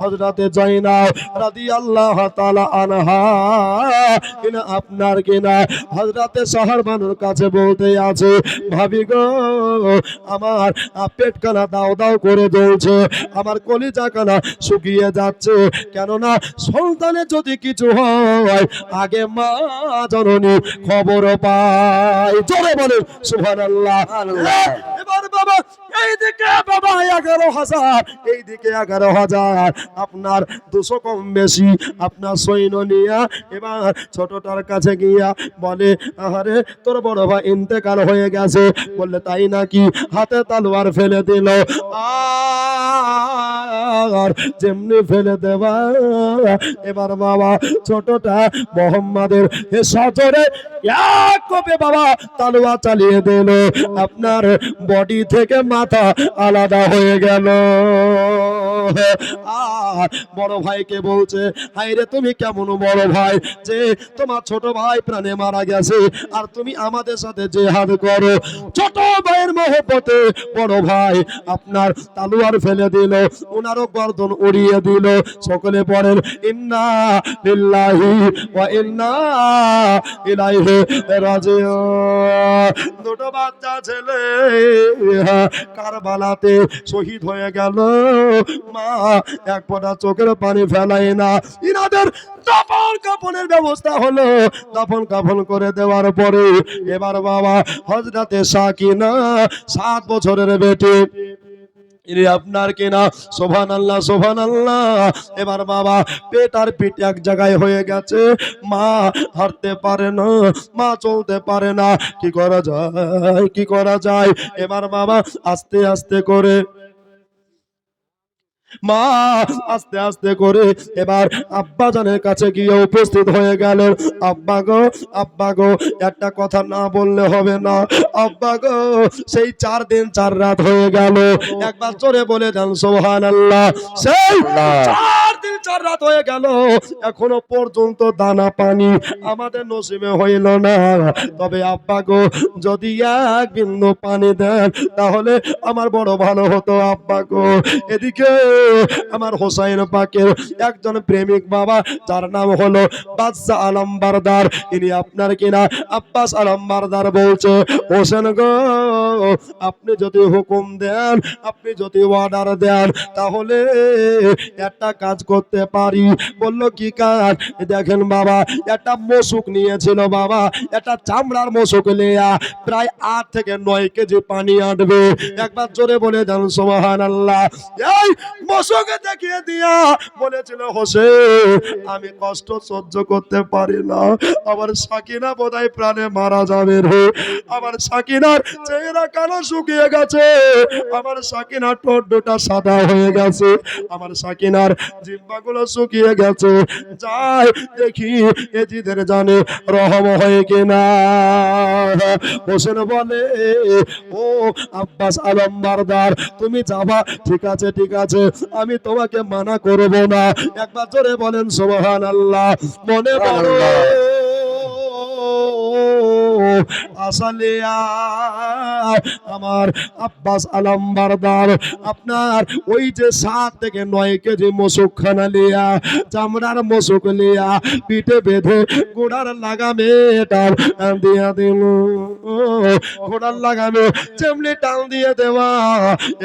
হযরতে জয়নাব রাদিয়াল্লাহু তাআলা আনহা কিনা আপনার কিনা হযরতে সাহারবানুর কাছে বলতে আছে, ভাবি গো আমার পেট কানা দাও দাও করে জ্বলছে, আমার কলিজা কানা শুকিয়ে যাচ্ছে, কেননা সন্তানের যদি কিছু হয় আগে মা জননী খবর পায়। জোরে বলে সুবহানাল্লাহ। এবার বাবা এইদিকে বাবা 11,000, এইদিকে 11,000, আপনার 200 কম বেশি আপনার সৈন্য নিয়া এবার ছোটটার কাছে গিয়া বলে আরে তোর বড় ভাই ইন্তেকাল হয়ে গেছে। বললে তাই নাকি? হাতে তলোয়ার ফেলে দিল। আর যেমনি ফেলে দেবা এবার বাবা ছোটটা মোহাম্মদের সজরে এক কোপে বাবা তলোয়ার চালিয়ে দিল। আপনার বডি থেকে মাথা আলাদা হয়ে গেল। আর বড় ভাইকে বলছে, হাই রে তুমি কেমন বড় ভাই যে তোমার ছোট ভাই প্রাণে মারা গেছে আর তুমি আমাদের সাথে জিহাদ করো। ছোট ভাইয়ের মহব্বতে বড় ভাই আপনার তলোয়ার ফেলে দিল, ওনারও গর্দন উড়িয়ে দিল। সকলে পড়েন ইন্না লিল্লাহি ওয়া ইন্না ইলাইহি রাজিউন। দুটো বাচ্চা ছেলে কারবালাতে শহীদ হয়ে গেল। মা এক ফোঁটা চোখের পানি ফেলায় না। ইনাদের দাফন কাফনের ব্যবস্থা হলো। দাফন কাফন করে দেওয়ার পরে এবার বাবা হযরতে সাকিনা 7 বছরের বেটি ইনি আপনার কিনা সুবহানাল্লাহ সুবহানাল্লাহ। এবার বাবা পেট আর পিঠ এক জায়গায় হয়ে গেছে। মা হাঁটতে পারে না, মা চলতে পারে না। কি করা যায়, কি করা যায়? এবার বাবা আস্তে আস্তে করে মা আস্তে আস্তে করে এবার আব্বা জানের কাছে গিয়ে উপস্থিত হয়ে গেলেন। আব্বা গো, আব্বা গো, একটা কথা না বললে হবে না। আব্বা গো, সেই 4 দিন 4 রাত হয়ে গেল। একবার জোরে বলে দেন সুবহানাল্লাহ। সেই 4 দিন 4 রাত হয়ে গেল, এখনো পর্যন্ত দানা পানি আমাদের নসিবে হইল না। তবে আব্বা গো, যদি এক বিন্দু পানি দেন তাহলে আমার বড় ভালো হতো আব্বা গো। এদিকে আমার হোসাইন পাকের একজন প্রেমিক বাবা, যার নাম হলো বাদশাহ আলম বারদার, ইনি আপনার কিনা আব্বাস আলম বারদার বলছে, হোসেন গো আপনি যদি হুকুম দেন, আপনি যদি অর্ডার দেন তাহলে একটা কাজ করতে পারি। বলল কি কাজ? দেখেন বাবা, একটা মশুক নিয়েছিল বাবা, একটা চামড়ার মশুক লিয়া প্রায় 8 থেকে 9 কেজি পানি আনবে। একবার জোরে বলে দেন সুবহানাল্লাহ। এই মশুকে দেখিয়ে দিয়া বলেছিল, হোসেন আমি কষ্ট সহ্য করতে পারি না, আমার সাকিনা বোধহয় প্রাণে মারা যাবে রে। আমার সাকিনার চেহারা কালো শুকিয়ে গেছে, আমার সাকিনার ঠোঁট দুটা সাদা হয়ে গেছে, আমার সাকিনার জিহ্বাগুলো শুকিয়ে গেছে। যাই দেখি এজিদের জানে রহম হয় কিনা। হোসেন বলে, ও আব্বাস আলম বারদার তুমি যাবা, ঠিক আছে ঠিক আছে, আমি তোমাকে মানা করব না। একবার জোরে বলেন সুবহানাল্লাহ। মনে বড় আসলে আমার আব্বাস আলম বারদার আপনার ওই যে 7 থেকে 9 কেজি মশুক খানা লিয়া, চামড়ার মশুক লিয়া পিঠে বেঁধে গোড়ার লাগামে টান দিয়া দিল। গোড়ার লাগামে যেমনি টান দিয়ে দেওয়া,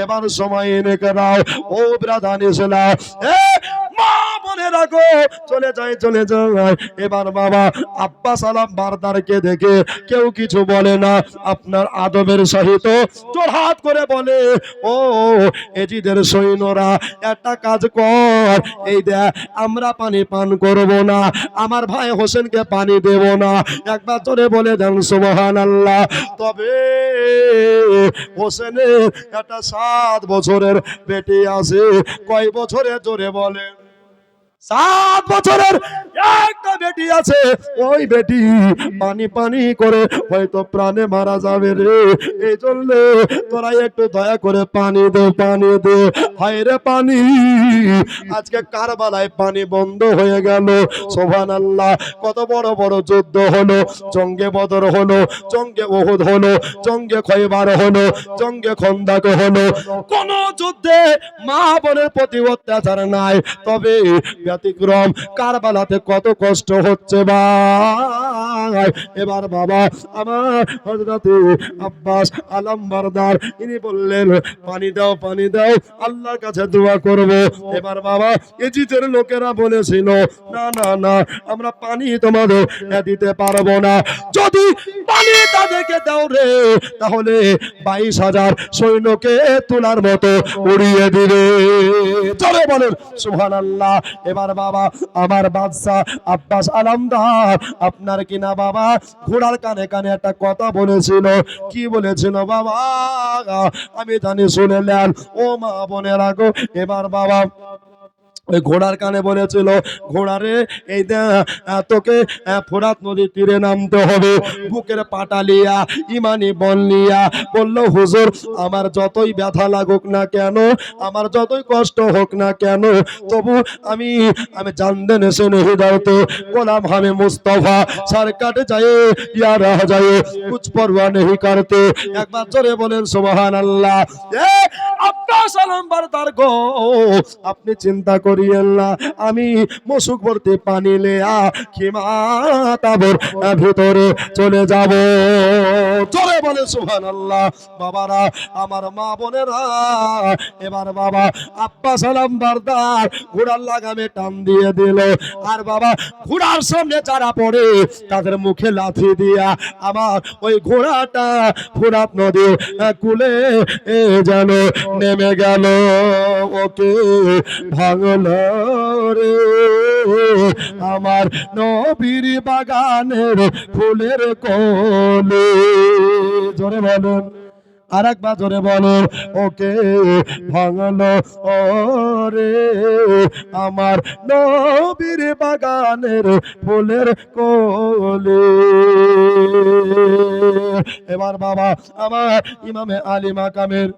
এবার সময় এনে করাও। ও ব্রাদার ইসলাম, মা বলে রাখো, চলে যায় চলে যায়। এবার বাবা আব্বাস আলম বারদারকে দেখে কেউ কিছু বলে না, আপনার আদবের সহিত জোড়হাত করে বলে, ও এজিদের সৈন্যরা একটা কাজ কর, এই দেখ আমরা পানি পান করব না, আমার ভাই হোসেনকে পানি দেব না। একবার জোরে বলে দেন সুবহানাল্লাহ। তবে হোসেনের একটা 7 বছরের বেটি আছে। কয় বছরে? জোরে বলে 7 বছরের একটা বেটি আছে, ওই বেটি পানি পানি করে হয়তো প্রাণে মারা যাবে রে, এই জন্য তোরা একটু দয়া করে পানি দে, পানি দে। হায় রে পানি, আজকে কারবালায় পানি বন্ধ হয়ে গেল। সুবহানাল্লাহ, কত বড় বড় যুদ্ধ হলো, জঙ্গে বদর হলো, জঙ্গে উহুদ হলো, জঙ্গে খয়বার হলো, জঙ্গে খন্দক হলো, কোন যুদ্ধে মা বোনের প্রতি অত্যাচার নাই। তবে ব্যতিক্রম কারবালাতে কত কষ্ট হচ্ছে ভাই। এবার বাবা আমার হযরতে আব্বাস আলমবরদার ইনি বললেন পানি দাও, পানি দাও, আল্লাহর কাছে দোয়া করব। এবার বাবা ইজিতের লোকেরা বলেছিল না না না, আমরা পানি তোমাদের দিতে পারবো না, যদি পানি তাদেরকে দাও রে তাহলে 22,000 সৈন্যকে তোলার মতো উড়িয়ে দিবে। চলে বলেন সুবহানাল্লাহ। এবার বাবা আমার বাদশা আব্বাস আলমদার আপনার কিনা বাবা ঘোড়ার কানে কানে একটা কথা বলেছিল। কি বলেছিল বাবা আমি জানি, শুনে নেন ও মা বোনেরা গো। এবার বাবা ওই ঘোড়ার কানে বলেছিল, ঘোড়ারে এই তোকে ফোরাত নদীর তীরে নামতে হবে, বুকের পাটা লিয়া ইমানি বল নিয়া। বললো হুজুর আমার যতই ব্যথা লাগুক না কেন, আমার যতই কষ্ট হোক না কেন, তবু আমি জানদেন সে नहीं डरते, গোলাম হামে মুস্তাফা সরকার যায় ইয়া রাহ যায় কুছ পরোয়া नहीं करते। একবার জোরে বলেন সুবহানাল্লাহ। এ আব্বাস আলমবরদার গো, আপনি চিন্তা করিয়েন না, আমি মশুক ভর্তি পানি লেয়া খিমাতাবর ভিতরে চলে যাব। চলে বলে সুবহানাল্লাহ। বাবারা আমার মা বোনেরা, এবার বাবা আব্বাস আলমবরদার ঘোড়ার লাগামে টান দিয়ে দিল। আর বাবা ঘোড়ার সামনে যারা পড়ে তাদের মুখে লাথি দিয়া আমার ওই ঘোড়াটা ফোরাত নদী কুলে যেন নেমে গেল। ওকে ভাঙল রে আমার নবীর বাগানের ফুলের কোলে। জোরে বলুন, আর একবার জোরে বলুন, ওকে ভাঙলো রে আমার নবীর বাগানের ফুলের কোলে। এবার বাবা আমার ইমামে আলী মাকামের,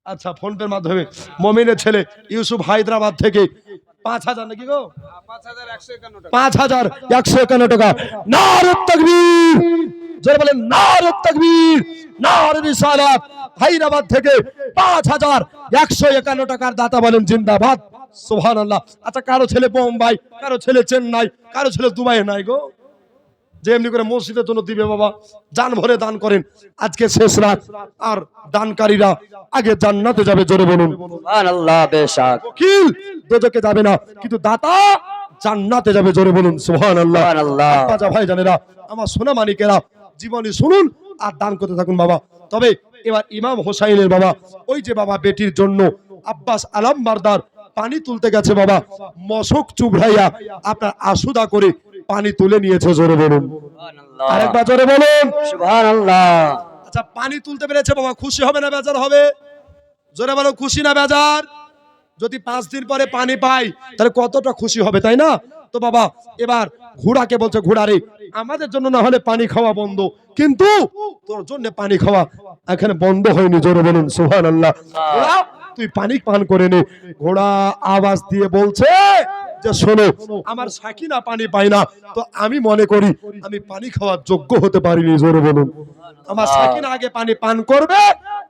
আচ্ছা ফোন পের মাধ্যমে মমিনের ছেলে ইউসুফ হায়দ্রাবাদ থেকে 5,000 নাকি গো 5,151 টাকা। নারে তাকবীর, জোরে বলেন নারে তাকবীর, নারে রিসালাত। হায়দ্রাবাদ থেকে 5,151 টাকার দাতা বলেন জিন্দাবাদ সুবহানাল্লাহ। আচ্ছা কারো ছেলে বোম্বাই, কারো ছেলে চেন্নাই, কারো ছেলে দুবাই নাই গো, যে এমনি করে মসজিদের জন্য দিবে বাবা, জান ভরে দান করেন। আজকে শেষ রাত, আর দানকারীরা আগে জান্নাতে যাবে। জোরে বলুন সুবহানাল্লাহ। বেশক ওকিল দোজখে যাবে না, কিন্তু দাতা জান্নাতে যাবে। জোরে বলুন সুবহানাল্লাহ। সুবহানাল্লাহ। আব্বা ভাই জানেরা, আমার সোনা মানিকেরা, জীবনী শুনুন আর দান করতে থাকুন বাবা। তবে এবার ইমাম হোসাইনের বাবা, ওই যে বাবা বেটির জন্য আব্বাস আলমবরদার পানি তুলতে গেছে বাবা, মশক চুবড়াইয়া আপনার আসুদা করে পানি তুলে নিয়েছে। জোরে বলুন আরেকবার জোরে বলুন সুবহানাল্লাহ। আচ্ছা পানি তুলতে পেরেছে বাবা, খুশি হবে না বেজার হবে? জোরে বলো খুশি না বেজার? যদি 5 দিন পরে পানি পাই তাহলে কতটা খুশি হবে, তাই না? তো বাবা এবার ঘোড়াকে বলছে, ঘোড়ারে আমাদের জন্য না হলে পানি খাওয়া বন্ধ, কিন্তু তোর জন্য পানি খাওয়া এখানে বন্ধ হয়নি। জোরে বলুন সুবহানাল্লাহ। ঘোড়া তুই পানি পান করে নে। ঘোড়া আওয়াজ দিয়ে বলছে যে শোনো, আমার সাকিনা পানি পায় না, তো আমি মনে করি আমি পানি খাওয়ার যোগ্য হতে পারিনি। জোরে বলুন আমার সাকিনা আগে পানি পান করবে,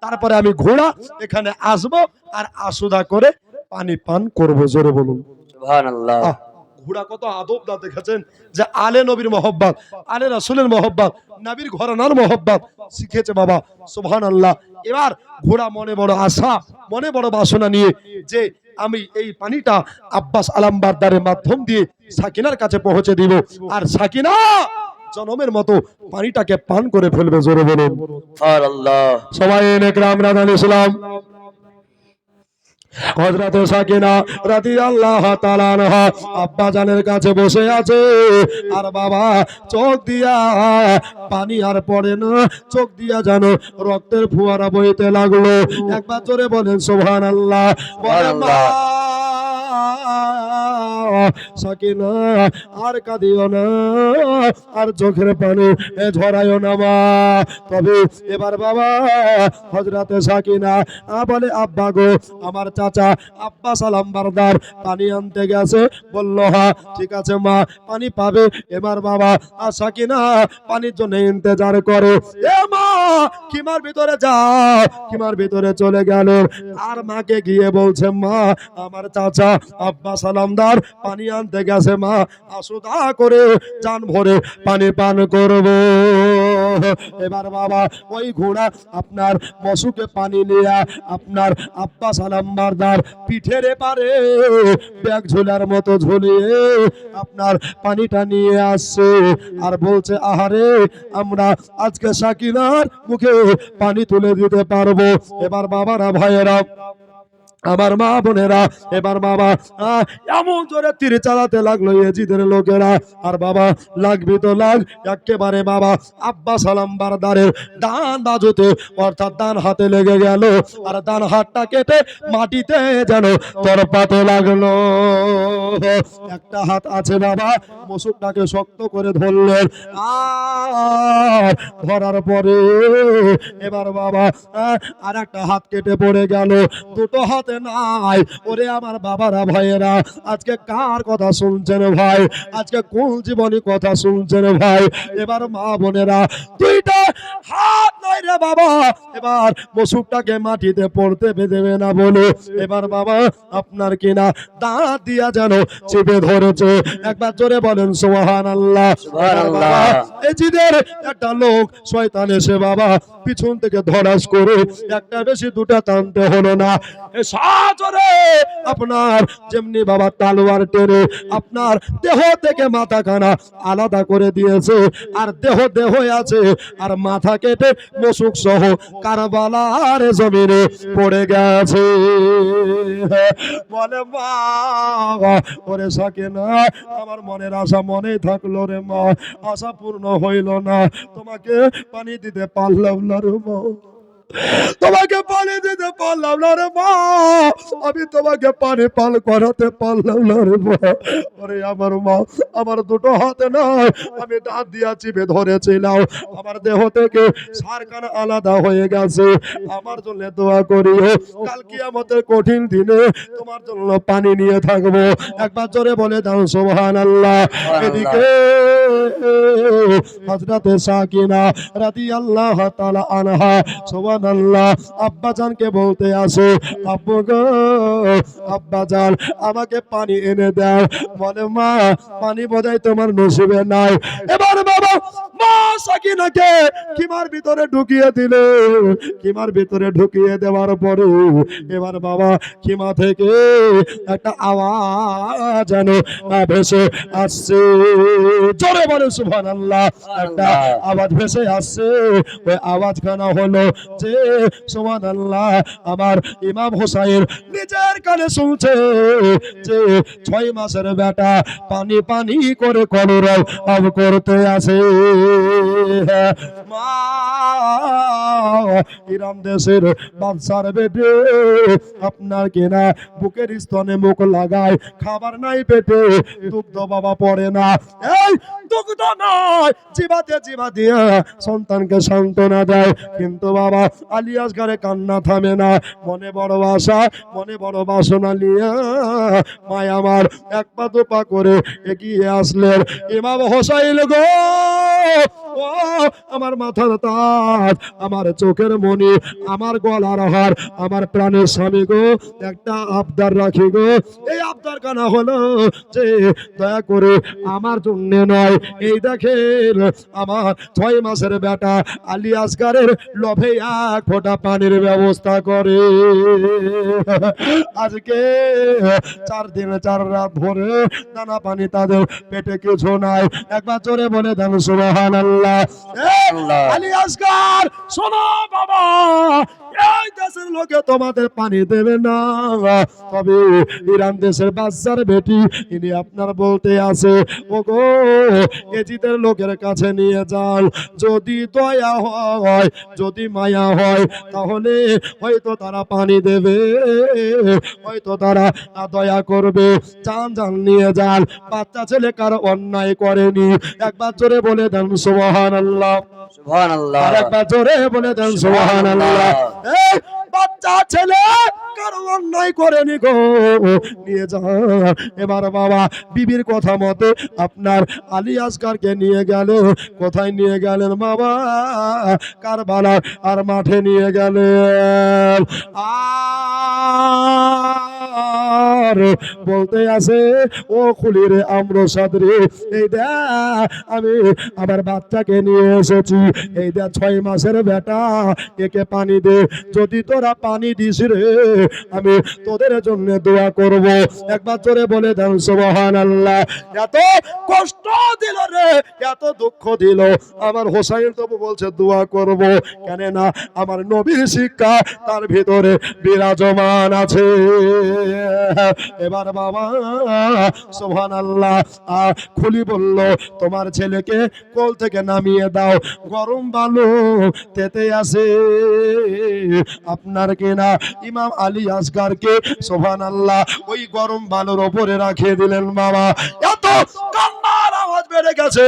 তারপরে আমি ঘোড়া এখানে আসবো আর আসুদা করে পানি পান করবো। জোরে বলুন সুবহানাল্লাহ। ঘোড়া কত আদব দা দেখেছেন, যে আলে নবীর মহব্বত, আলে রাসূলের মহব্বত, নবীর ঘরানার মহব্বত শিখেছে বাবা সুবহানাল্লাহ। এবার ঘোড়া মনে বড় আশা, মনে বড় বাসনা নিয়ে যে আমি এই পানিটা আব্বাস আলমবরদারের মাধ্যম দিয়ে সাকিনার কাছে পৌঁছে দিব, আর সাকিনা জনমের মতো পানিটাকে পান করে ফেলবে। জোরে বলুন সুবহানাল্লাহ। সবাই নেকরাম রাদান ইসলাম। হযরত সাকিনা রাদিয়াল্লাহু তাআলা আনহা আব্বা জানের কাছে বসে আছে, আর বাবা চোখ দিয়া পানি আর পড়ে না, চোখ দিয়া জানো রক্তের ফোয়ারা বইতে লাগলো। একবার জোরে বলেন সুবহানাল্লাহ। বলেন মা সাকিনা আর কাঁদিও না, আর চোখের পানি ঝরাইও না মা। তবে এবার বাবা হযরতে সাকিনা বলে, আব্বা গো, আমার চাচা আব্বা সালাম বারদার পানি আনতে গেছে। বলল হ্যাঁ ঠিক আছে মা, পানি পাবে। এবার বাবা সাকিনা পানির জন্য ইন্তজার করে। এ মা, খিমার ভিতরে যাও। খিমার ভিতরে চলে গেল, আর মাকে গিয়ে বলছে, মা আমার চাচা আব্বা সালামদার পানি আনতে গেছে মা, আসো দা করে জান ভরে পানি পান করব। এবার বাবা ওই ঘোড়া আপনার মশুকে পানি নিয়ে আপনার আব্বা সালামদার পিঠের এপারে ব্যাগ ঝোলার মতো ঝুলিয়ে আপনার পানিটা নিয়ে আসছে, আর বলছে, আহারে আমরা আজকে সাকিনার মুখে পানি তুলে দিতে পারবো। এবার বাবারা ভাইয়েরা, আমার মা বোনেরা, এবার বাবা এমন জোরে তীর চালাতে লাগলো এজিদের লোকেরা। আর বাবা লাগবি তো লাগ, একেবারে বাবা আব্বা সালাম বারদারের ডান বাজুতে অর্থাৎ ডান হাতে লেগে গেল, আর ডান হাতটা কেটে মাটিতে যেন তরপাতে লাগলো। একটা হাত আছে বাবা, মশুকটাকে শক্ত করে ধরলেন, আর ধরার পরে এবার বাবা আর একটা হাত কেটে পড়ে গেল, দুটো হাতে নাই। ওরে আমার বাবারা ভাইয়েরা, আজকে কার কথা শুনছেন ভাই? আজকে কোন জীবনী কথা শুনছেন ভাই? এবার মা বোনেরা, দুইটা হাত নাই রে বাবা। এবার মশুকটাকে মাটিতে পড়তে দেবে না বলে এবার বাবা আপনার কিনা দাঁত দিয়া যেন চেপে ধরেছে। একবার জোরে বলেন সুবহানাল্লাহ। সুবহানাল্লাহ। এজিদের একটা লোক শয়তান এসে বাবা পিছন থেকে ধরাস করে একটা বেশি দুটা টানতে হলো না, সাজরে আপনার যেমনি বাবা তালোয়ার টেনে আপনার দেহ থেকে মাথা খানা আলাদা করে দিয়েছে, আর দেহ দেহ আছে, আর মাথা কেটে মশুক সহ কারবালার জমিনে পড়ে গেছে। বলে মা, ওরে সাকিনা, আমার মনের আশা মনেই থাকলো রে মা, আশা পূর্ণ হইল না, তোমাকে পানি দিতে পারলাম না রে মা, তোমাকে পানি দিতে পারলাম না রে মা, আমি তোমাকে পানি পান করাতে পারলাম না রে মা। ওরে আমার মা, আমার দুটো হাতে নাই, আমি দাঁত দিয়া চিপে ধরেছিলাম, আমার দেহ থেকে সারকান আলাদা হয়ে গেছে। আমার জন্য দোয়া করিও, কাল কিয়ামতের কঠিন দিনে তোমার জন্য পানি নিয়ে থাকবো। একবার জোরে বলে দাও সুবহানাল্লাহ। এদিকে হযরতে সাকিনা রাদিয়াল্লাহু তাআলা আনহা সুবহানাল্লাহ আব্বাজানকে বলতে আসে, আব্বু গো, আব্বাজান আমাকে পানি এনে দাও। বলে মা, পানি বোধহয় তোমার নসিবে নাই। এবার বাবা মা সাকিনাকে কিমার ভিতরে ঢুকিয়ে দিলে, কিমার ভিতরে ঢুকিয়ে দেওয়ার পরে এবার বাবা কিমা থেকে একটা আওয়াজ যেন ভেসে আসছে। জোরে বলে সুবহানাল্লাহ। একটা আওয়াজ ভেসে আসছে, ওই আওয়াজখানা হলো যে সুবহানাল্লাহ আমার ইমাম হোসাইন নিজের কানে শুনছে যে 6 মাসের বেটা পানি পানি করে কলরব করতে আসে। মা, ইরান দেশের বাদশার বেটে আপনার কিনা বুকের স্তনে মুখ লাগায়, খাবার নাই পেটে, দুগ্ধ বাবা পড়ে না, এই দুগ্ধ নয় জিবাতে জিবা দিয়া সন্তানকে সান্ত্বনা দেয়। কিন্তু বাবা আলী আসগারে কান্না থামে না, মনে বড় আশা, মনে বড় বাসনা নিয়ে মায় আমার এক পা দু পা করে এগিয়ে আসলেন। ইমাম হোসাইন গো, ও আমার মাথার তাজ, আমার চোখের মণি, আমার গলার হার, আমার প্রাণের স্বামী গো, একটা আবদার রাখি গো। এই আবদার কানা হলো যে দয়া করে আমার জন্য নয়, এই দেখেন আমার 6 মাসের বেটা আলী আসগারের লোভে এক ফোঁটা পানির ব্যবস্থা করে। আজকে 4 দিন 4 রাত ধরে দানা পানি তাদের পেটে কিছু নাই। একবার জোরে বলে দেন সুবহানাল্লাহ। আলী আসগার শোনো বাবা, এই দেশের লোকে তোমাদের পানি দেবে না, তবে ইরান দেশের বাচ্চার বেটি ইনি আপনার বলতে আছে, ওগো এজিদের লোকের কাছে নিয়ে যান, যদি দয়া হয়, যদি মায়া হয়, তাহলে হয়তো তারা পানি দেবে, হয়তো তারা দয়া করবে। যান যান নিয়ে যান, বাচ্চা ছেলে কার অন্যায় করেনি, একবার জোরে বলে দেন সুবহানাল্লাহ। সুবহানাল্লাহ। আর একবার জোরে বলে দেন সুবহানাল্লাহ। এই বাচ্চা ছেলে কারো অন্যায় করেনি গো, নিয়ে যান। এবার বাবা বিবির কথা মতে আপনার আলী আসগারকে নিয়ে গেল, কোথায় নিয়ে গেলেন বাবা? কারবালা আর মাঠে নিয়ে গেলেন। আর বলতে আছে, ও খুলির আমরা সাদরে, এই দেখ আমি আমার বাচ্চাকে নিয়ে এসেছি, এই দেখ 6 মাসের বেটা, একে পানি দে, যদি তোরা পানি দিস রে আমি তোদের জন্য দোয়া করব। একবার জোরে বলে দেন সুবহানাল্লাহ। এত কষ্ট দিল রে, এত দুঃখ দিল, আমার হোসাইন তবু বলছে দোয়া করব, কেন না আমার নবীর শিক্ষা তার ভিতরে বিরাজমান আছে। এবার বাবা সুবহানাল্লাহ, খুলি বলল তোমার ছেলেকে কোল থেকে নামিয়ে দাও, গরম বালু তেতে আসে আপনার কিনা ইমাম আলী আসগারকে সুবহানাল্লাহ ওই গরম বালুর উপরে রাখিয়ে দিলেন। বাবা এত কান্নার আওয়াজ বেড়ে গেছে,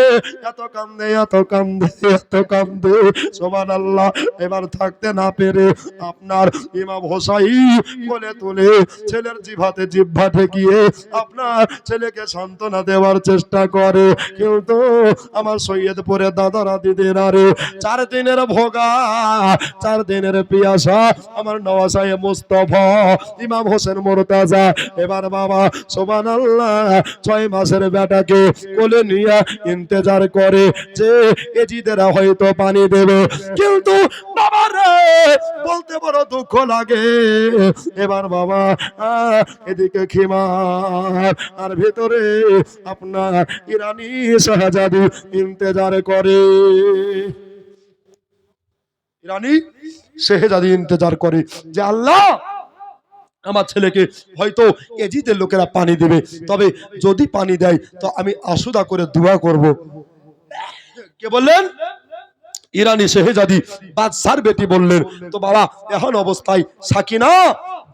এত কান্দে, এত কান্দে, এত কান্দে সুবহানাল্লাহ। এবার থাকতে না পেরে আপনার ইমাম হোসাইন কোলে তুলে ছেলের জিভাতে জিহ্বা ঠেকিয়ে আপনার ছেলেকে সান্ত্বনা দেওয়ার চেষ্টা করে, কিন্তু আমার সৈয়দপুরে দাদারা দিদিরা রে, 4 দিনের ভোগা, 4 দিনের পিয়াসা আমার নওয়াসায়ে মুস্তাফা ইমাম হোসেন মুরতাজা এবার বাবা সুবহানাল্লাহ 6 মাসের বেটাকে কোলে নিয়ে ইন্তজার করে যে এজিদেরা হয়তো পানি দেবে, কিন্তু বাবা রে বলতে বড় দুঃখ লাগে। এবার বাবা এদিকে খিমার আর ভেতরে আপনার ইরানি শাহজাদি ইন্তজার করে, ইরানি শাহজাদি ইন্তজার করে যে আল্লাহ আমার ছেলেকে হয়তো এজিদের লোকেরা পানি দেবে, তবে যদি পানি দেয় তো আমি আসুদা করে দোয়া করব। কে বললেন? ইরানি শাহজাদি বাদশার বেটি বললেন। তো বাবা এখন অবস্থায় সাকিনা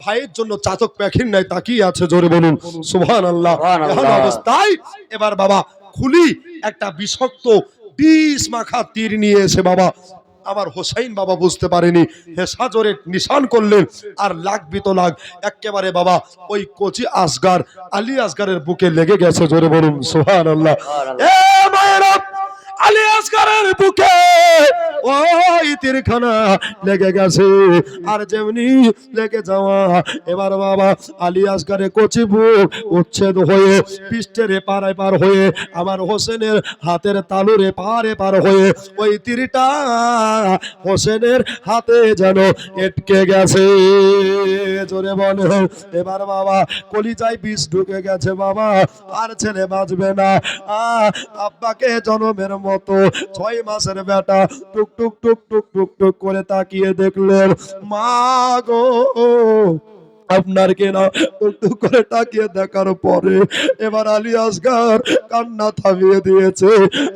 ভাইয়ের জন্য চাতক পাখির নাই তাকিয়ে আছে, জোরে বলুন সুবহানাল্লাহ। এখন অবস্থায় এবার বাবা খুলি একটা বিষাক্ত বিষ মাখা তীর নিয়ে এসে বাবা আমার হোসাইন বাবা বুঝতে পারেনি, হেসা জোরে নিশান করলেন, আর লাগবি তো লাগ একেবারে বাবা ওই কচি আসগার আলী আসগারের বুকে লেগে গেছে, জোরে বলুন সুবহানাল্লাহ। এ মায়েরা আলী আসগারের বুকে ওই তীরখানা লেগে গেছে, আর যেমনি লেগে যাওয়া এবার বাবা আলী আসগারের কচি বুক উচ্ছেদ হয়ে পৃষ্ঠের পারে পার হয়ে আমার হোসেনের হাতের তালুরে পারে পার হয়ে ওই তীরটা হোসেনের হাতে যেন এটকে গেছে, জোরে বলে। এবার বাবা কলিজায় বিষ ঢুকে গেছে বাবা, আর ছেলে বাঁচবে না। আব্বাকে জনমের মতো 6 মাসের বেটা টুক টুক টুক টুক টুক টুক করে তাকিয়ে দেখলেন, মা গো আপনার কেনা টুক করে তাকিয়ে দেখার পরে এবার আলী আসগার কান্না থামিয়ে দিয়েছে,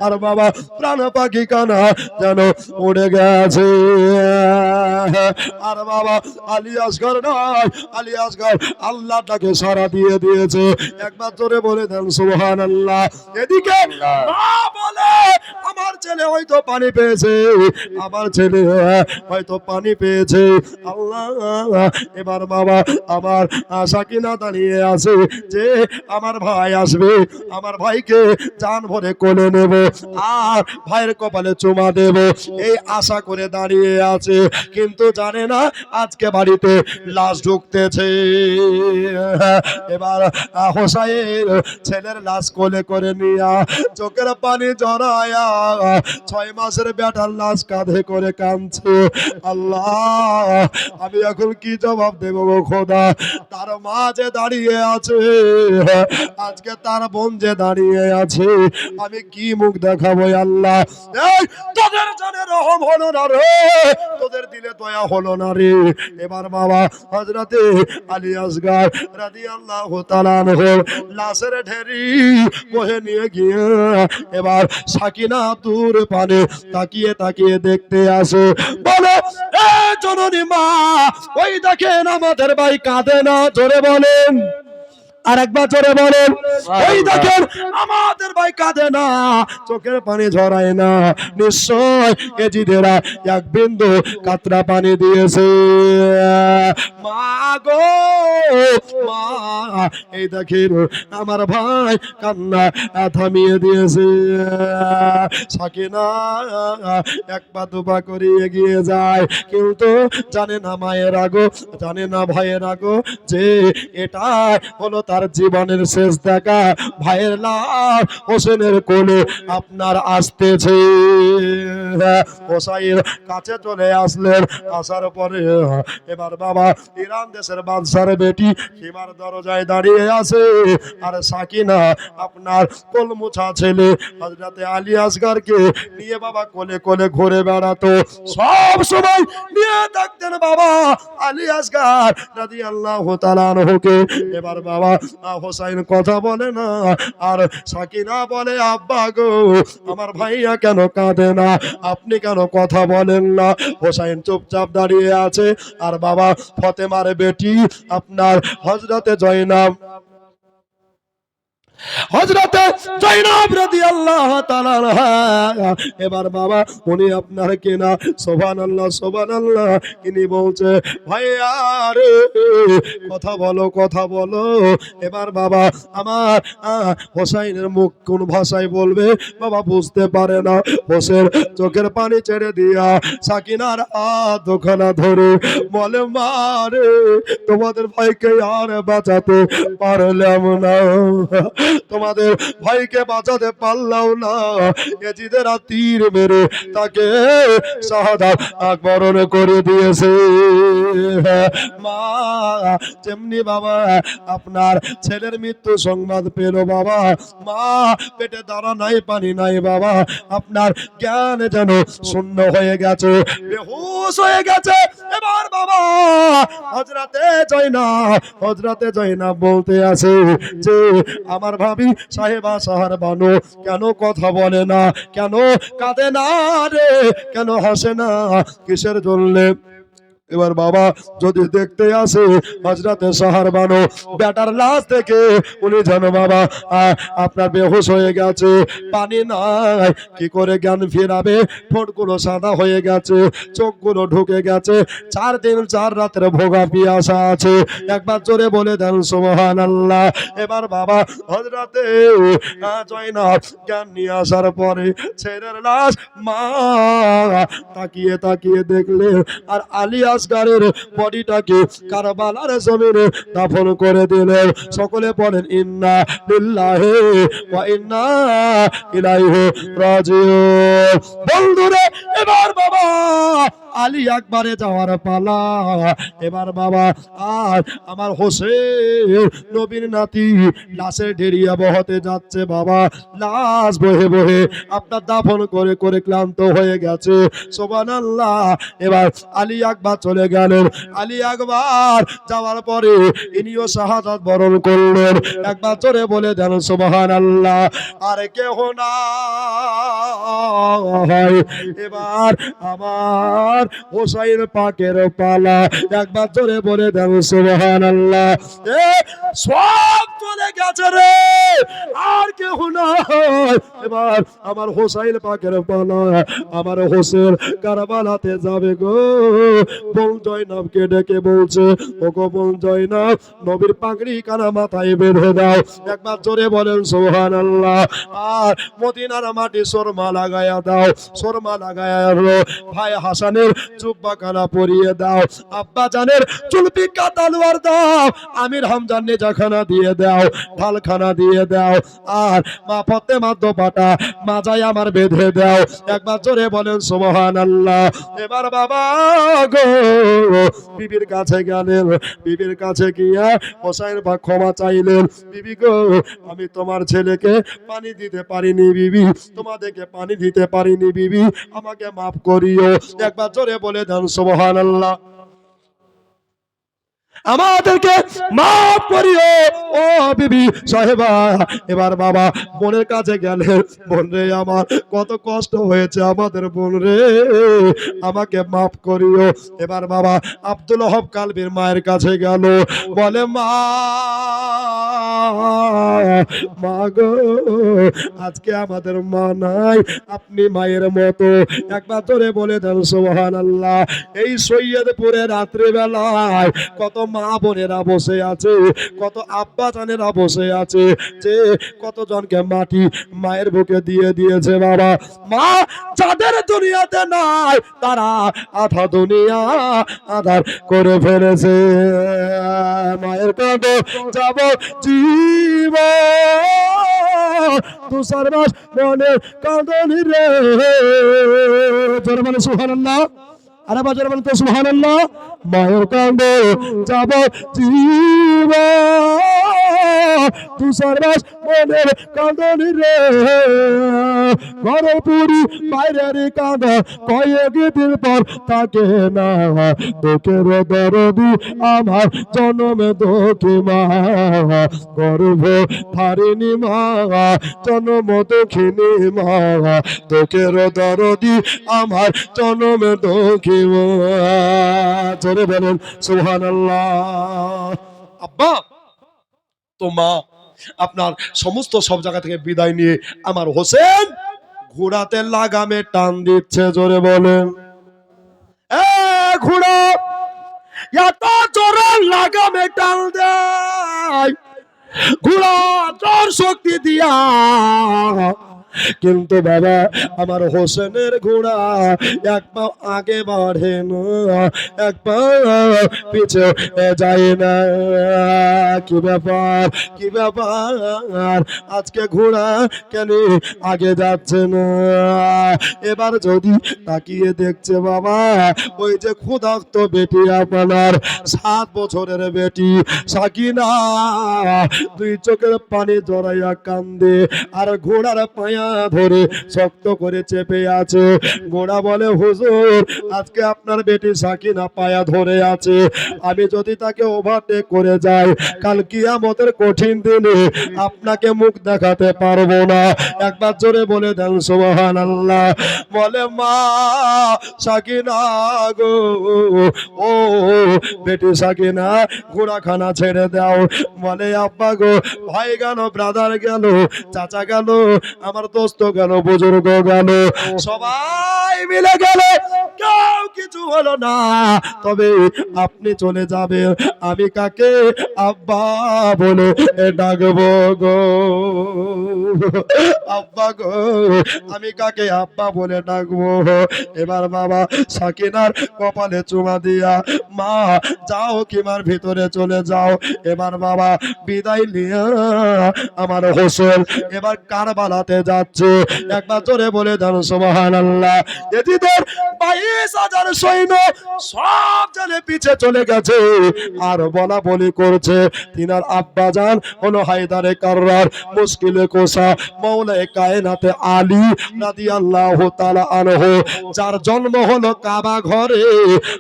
আর বাবা প্রাণ পাখি কানা যেন উড়ে গেছে। আর বাবা আলী আসগার নয়, আলী আসগার আল্লাহটাকে সারা দিয়ে দিয়েছে। একবার জোরে বলে দেন সুবহানাল্লাহ। এদিকে মা বলে আমার ছেলে হয়তো পানি পেয়েছে, আমার ছেলে হয়তো পানি পেয়েছে আল্লাহ। এবার বাবা আমার সাকিনা দাঁড়িয়ে আছে যে আমার ভাই আসবে, আমার ভাইকে জান ভরে কোলে নেব আর ভাইয়ের কপালে চুমা দেব, এই আশা করে দাঁড়িয়ে আছে, কিন্তু জানে না আজকে বাড়িতে লাশ ঢুকতেছে। এবার হোসাইন ছেলের লাশ কোলে করে নিয়া চোখের পানি জড়ায়া 6 মাসের বেটার লাশ কাঁধে করে কাঁদছে। আল্লাহ আমি এখন কি জবাব দেব গো খোদা? বাবা, তার মা যে দাঁড়িয়ে আছে, আজকে তার বোন যে দাঁড়িয়ে আছে, আমি কি মুখ দেখাবো আল্লাহ? এই তোদের জানে রহম হলো না রে, তোদের দিলে দয়া হলো না রে। এবার বাবা হযরতে আলী আসগর রাদিয়াল্লাহু তাআলা আনহু লাশের ঢেরি বহে নিয়ে গিয়ে এবার সাকিনা দূর পানে তাকিয়ে তাকিয়ে দেখতে আসে, বলে এ জননী মা, ওই দেখেন আমাদের ভাই কাঁদে না, জোরে বলেন, আর একবার জোরে বলেন, ওই দেখেন আমাদের ভাই কাঁদে না, চোখের পানি ঝরায় না, নিশ্চয় এজিদেরা এক বিন্দু কাতরা পানি দিয়েছে। মা গো মা, এই দেখেন আমার ভাই কান্না থামিয়ে দিয়েছে। সাকিনা এক পা দুপা করে এগিয়ে যায়, কিন্তু জানে না মায়ের আগো, জানে না ভাইয়ের আগো, যে এটা হলো তার জীবনের শেষ দেখা। ভাইয়ের লাশ হোসেনের কোলে আপনার আসতেছে। হোসাইন কাছে চলে আসলেন, আসার পরে এবার বাবা ইরান দেশের বাদশার বেটি সীমার দরজায় দাঁড়িয়ে আছে, আর সাকিনা আপনার কোলমুছা ছেলে হযরতে আলী আসগরকে নিয়ে বাবা কোলে কোলে ঘুরে বেড়াতো, সব সময় নিয়ে থাকতেন বাবা আলী আসগর রাদিয়াল্লাহু তাআলা আনহুকে। এবার বাবা হোসাইন কথা বলে না, আর সাকিনা বলে আব্বা গো, আমার ভাইয়া কেন কাঁদে না, আপনি কেন কথা বলেন না? হোসাইন চুপচাপ দাঁড়িয়ে আছে, আর বাবা ফতেমার বেটি আপনার হযরতে জয়নাব, হযরতে জয়নাব রাদিয়াল্লাহু তাআলা আনহা, এবার বাবা উনি আপনার কিনা সুবহানাল্লাহ সুবহানাল্লাহ, ইনি বলছে ভাইয়া রে কথা বলো কথা বলো। এবার বাবা আমার হোসাইনের মুখ কোন ভাষায় বলবে বাবা বুঝতে পারে না। হোসেন চোখের পানি ছেড়ে দিয়া সাকিনার হাত দুখানা ধরে বলে মা রে, তোমাদের ভাইকে আর বাঁচাতে পারলাম না, তোমাদের ভাইকে বাঁচাতে পারলাম না, এজিদেরা তীর মেরে তাকে শাহাদাত বরণ করে দিয়েছে। মা যেমনি বাবা আপনার ছেলের মৃত্যু সংবাদ পেল বাবা, মা পেটে দাঁড়া নাই পানি নাই বাবা, আপনার জ্ঞান যেন শূন্য হয়ে গেছে, বেহুশ হয়ে গেছে। এবার বাবা হযরতে জয়নাব বলতে আছে যে আমার ভাবি সাহেবা সাহার বানো কেন কথা বলে না, কেন কাঁদে না রে, কেন হাসে না, কিসের জন্য? এবার বাবা যদি দেখতে আসে হযরতে সাহার বানো বেটার লাশ থেকে উনি যেন বাবা আপনার বেহুশ হয়ে গেছে, পানি নাই, কি করে জ্ঞান ফিরাবে, ঠোঁটগুলো সাদা হয়ে গেছে, চোখগুলো ঢুকে গেছে, 4 দিন 4 রাতের ভোগা পিয়াসা আছে, একবার জোরে বলে দেন সুবহানাল্লাহ। এবার বাবা হযরতে জয়নাব জ্ঞান নিয়ে আসার পরে ছেলের লাশ মা তাকিয়ে তাকিয়ে দেখলে, আর আলী আসগরের বডিটাকে কারবালার জমিনে দাফন করে দিলেন। সকলে বলেন ইন্না লিল্লাহি ওয়া ইন্না ইলাইহি রাজিউন। বন্ধুরে এবার বাবা আলী আকবরে যাওয়ার পালা। এবার বাবা আর আমার হোসেন নবীর নাতি লাশের ঢেরিয়া বহতে যাচ্ছে বাবা, লাশ বহে বহে আপনার দাফন করে করে ক্লান্ত হয়ে গেছে। সুবহানাল্লাহ। এবার আলী আকবর চলে গেলেন, আলী আকবর যাওয়ার পরে ইনিও শাহাদাত বরণ করলেন, একবার জোরে বলে দেন সুবহানাল্লাহ। আর কেহ না এবার আমার হোসাইন পাকের পালা, একবার জোরে বলে দেন সুবহানাল্লাহ। সব চলে গেছে রে, আর কেহ না, এবার আমার হোসাইন পাকের পালা, আমার হোসেন কারবালাতে যাবে গো। বোন জয়নাবকে ডেকে বলছে ও গো বোন জয়নাব, নবীর পাগড়ি কানা মাথায় বেঁধে দাও, একবার জোরে বলেন সুবহানাল্লাহ। আর মদিনার মাটি সুরমা লাগায়া দাও, সুরমা লাগায়া ভাই হাসানের জুব্বা কানা পরিয়ে দাও, আব্বা জানের চুলপিকা তালোয়ার দাও, আমির হামজার নেজাখানা দিয়ে দাও, ঢালখানা দিয়ে দাও, আর মা ফাতেমা দোপাটা মাজায় আমার বেঁধে দাও। একবার জোরে বলেন সুবহানাল্লাহ। এবার বাবা গো বিবির কাছে গেলেন, বিবির কাছে গিয়া হোসাইন বা ক্ষমা চাইলেন। বিবি গো আমি তোমার ছেলেকে পানি দিতে পারিনি বিবি, তোমাদেরকে পানি দিতে পারিনি বিবি, আমাকে মাফ করিও। একবার জোরে বলে দেন সুবহানাল্লাহ। আমাদেরকে মাফ করিও ও বিবি সাহেবা। এবার বাবা বোনের কাছে গেলে, বোন রে আমার কত কষ্ট হয়েছে আমাদের বোন রে, আমাকে মাফ করিও। এবার বাবা আব্দুল ওহাব কালবির মায়ের কাছে গেল, বলে মা, মা গো আজকে আমাদের মা নাই, আপনি মায়ের মতো। একবার ধরে বলে দেন সুবহানাল্লাহ। এই সৈয়দপুরে রাত্রে বেলায় কত মা বোনেরা বসে আছে, কত আব্বা জানেরা বসে আছে, যে কতজনকে মাটি মায়ের বুকে দিয়ে দিয়েছে বাবা। মা যাদের দুনিয়াতে নাই তারা আধা দুনিয়া আধার করে ফেলেছে। মায়ের কাঁদে যাব জীব তুষার মাস মনে কাঁদনি রে। জোরে বলে সুবহানাল্লাহ। আরে বাজারে বলে তো সুবহানাল্লাহ। মায়ের কাঁদে যাব জীব তুষার মাস মনের কাঁদনি রে। ঘরে পুরি বাইরের কাঁদা কয়েক দিন পর থাকে না, তোকের দরদি আমার জনমে দোকে মা, গর্ভ ধারিনি মা জনম দক্ষিণী মা, তোকের দরদি আমার জনমে দোকে মা। জোরে বলেন সুবহানাল্লাহ। আব্বা তো মা আপনার সমস্ত সব জায়গা থেকে বিদায় নিয়ে আমার হোসেন ঘোড়াতে লাগামে টান দিচ্ছে। জোরে বলেন এ ঘোড়া এত জোরে লাগামে টান দেয়, ঘোড়া তোর শক্তি দিয়া, কিন্তু বাবা আমার হোসেনের ঘোড়া এক পা আগে বাড়ে না, এক পা পিছে যায় না। কি ব্যাপার, কি ব্যাপার, আজকে ঘোড়া কেন আগে যাচ্ছে না? এবার যদি তাকিয়ে দেখছে বাবা ওই যে ক্ষুধার্ত বেটি আপনার 7 বছরের বেটি সাকিনা, দুই চোখের পানি জড়াইয়া কান্দে আর ঘোড়ার পায়া ধরে শক্ত করে চেপে আছে। ঘোড়া বলে হুজুর আজকে আপনার বেটি সাকিনা পায়া ধরে আছে, আমি যদি তাকে ওভারটেক করে যাই কাল কিয়ামতের কঠিন দিনে আপনাকে মুখ দেখাতে পারবো না। একবার জোরে বলে দেন সুবহানাল্লাহ। বলে মা সাকিনা গো, ও বেটি সাকিনা ঘোড়াখানা ছেড়ে দাও। বলে আব্বা গো, ভাই গেল, ব্রাদার গেল, চাচা গেল, আমার দোস্ত গেল, বুজুর্গ গেল, সবাই মিলে গেলে কেউ কিছু হলো না, তবে আপনি চলে যাবে, আমি কাকে আব্বা বলে ডাকবো গো? আব্বা গো আমি কাকে আব্বা বলে ডাকবো? এবার বাবা সাকিনার কপালে চুমা দিয়া মা যাও কিমার ভিতরে চলে যাও। এবার বাবা বিদায় নিয়ে আমার হোসেন এবার কারবালাতে যাচ্ছে। একবার জোরে বলে দেন সুবহানাল্লাহ। এদিদের 22,000 সৈন্য সব জেলে পিছে চলে গেছে আর বলা বলি করছে তিনার আব্বা জান হলো হায়দারে কাররার মুশকিলে কোসা মাওলায়ে কায়নাতে আলী রাদিয়াল্লাহু তাআলা আনহু, যার জন্ম হলো কাবা ঘরে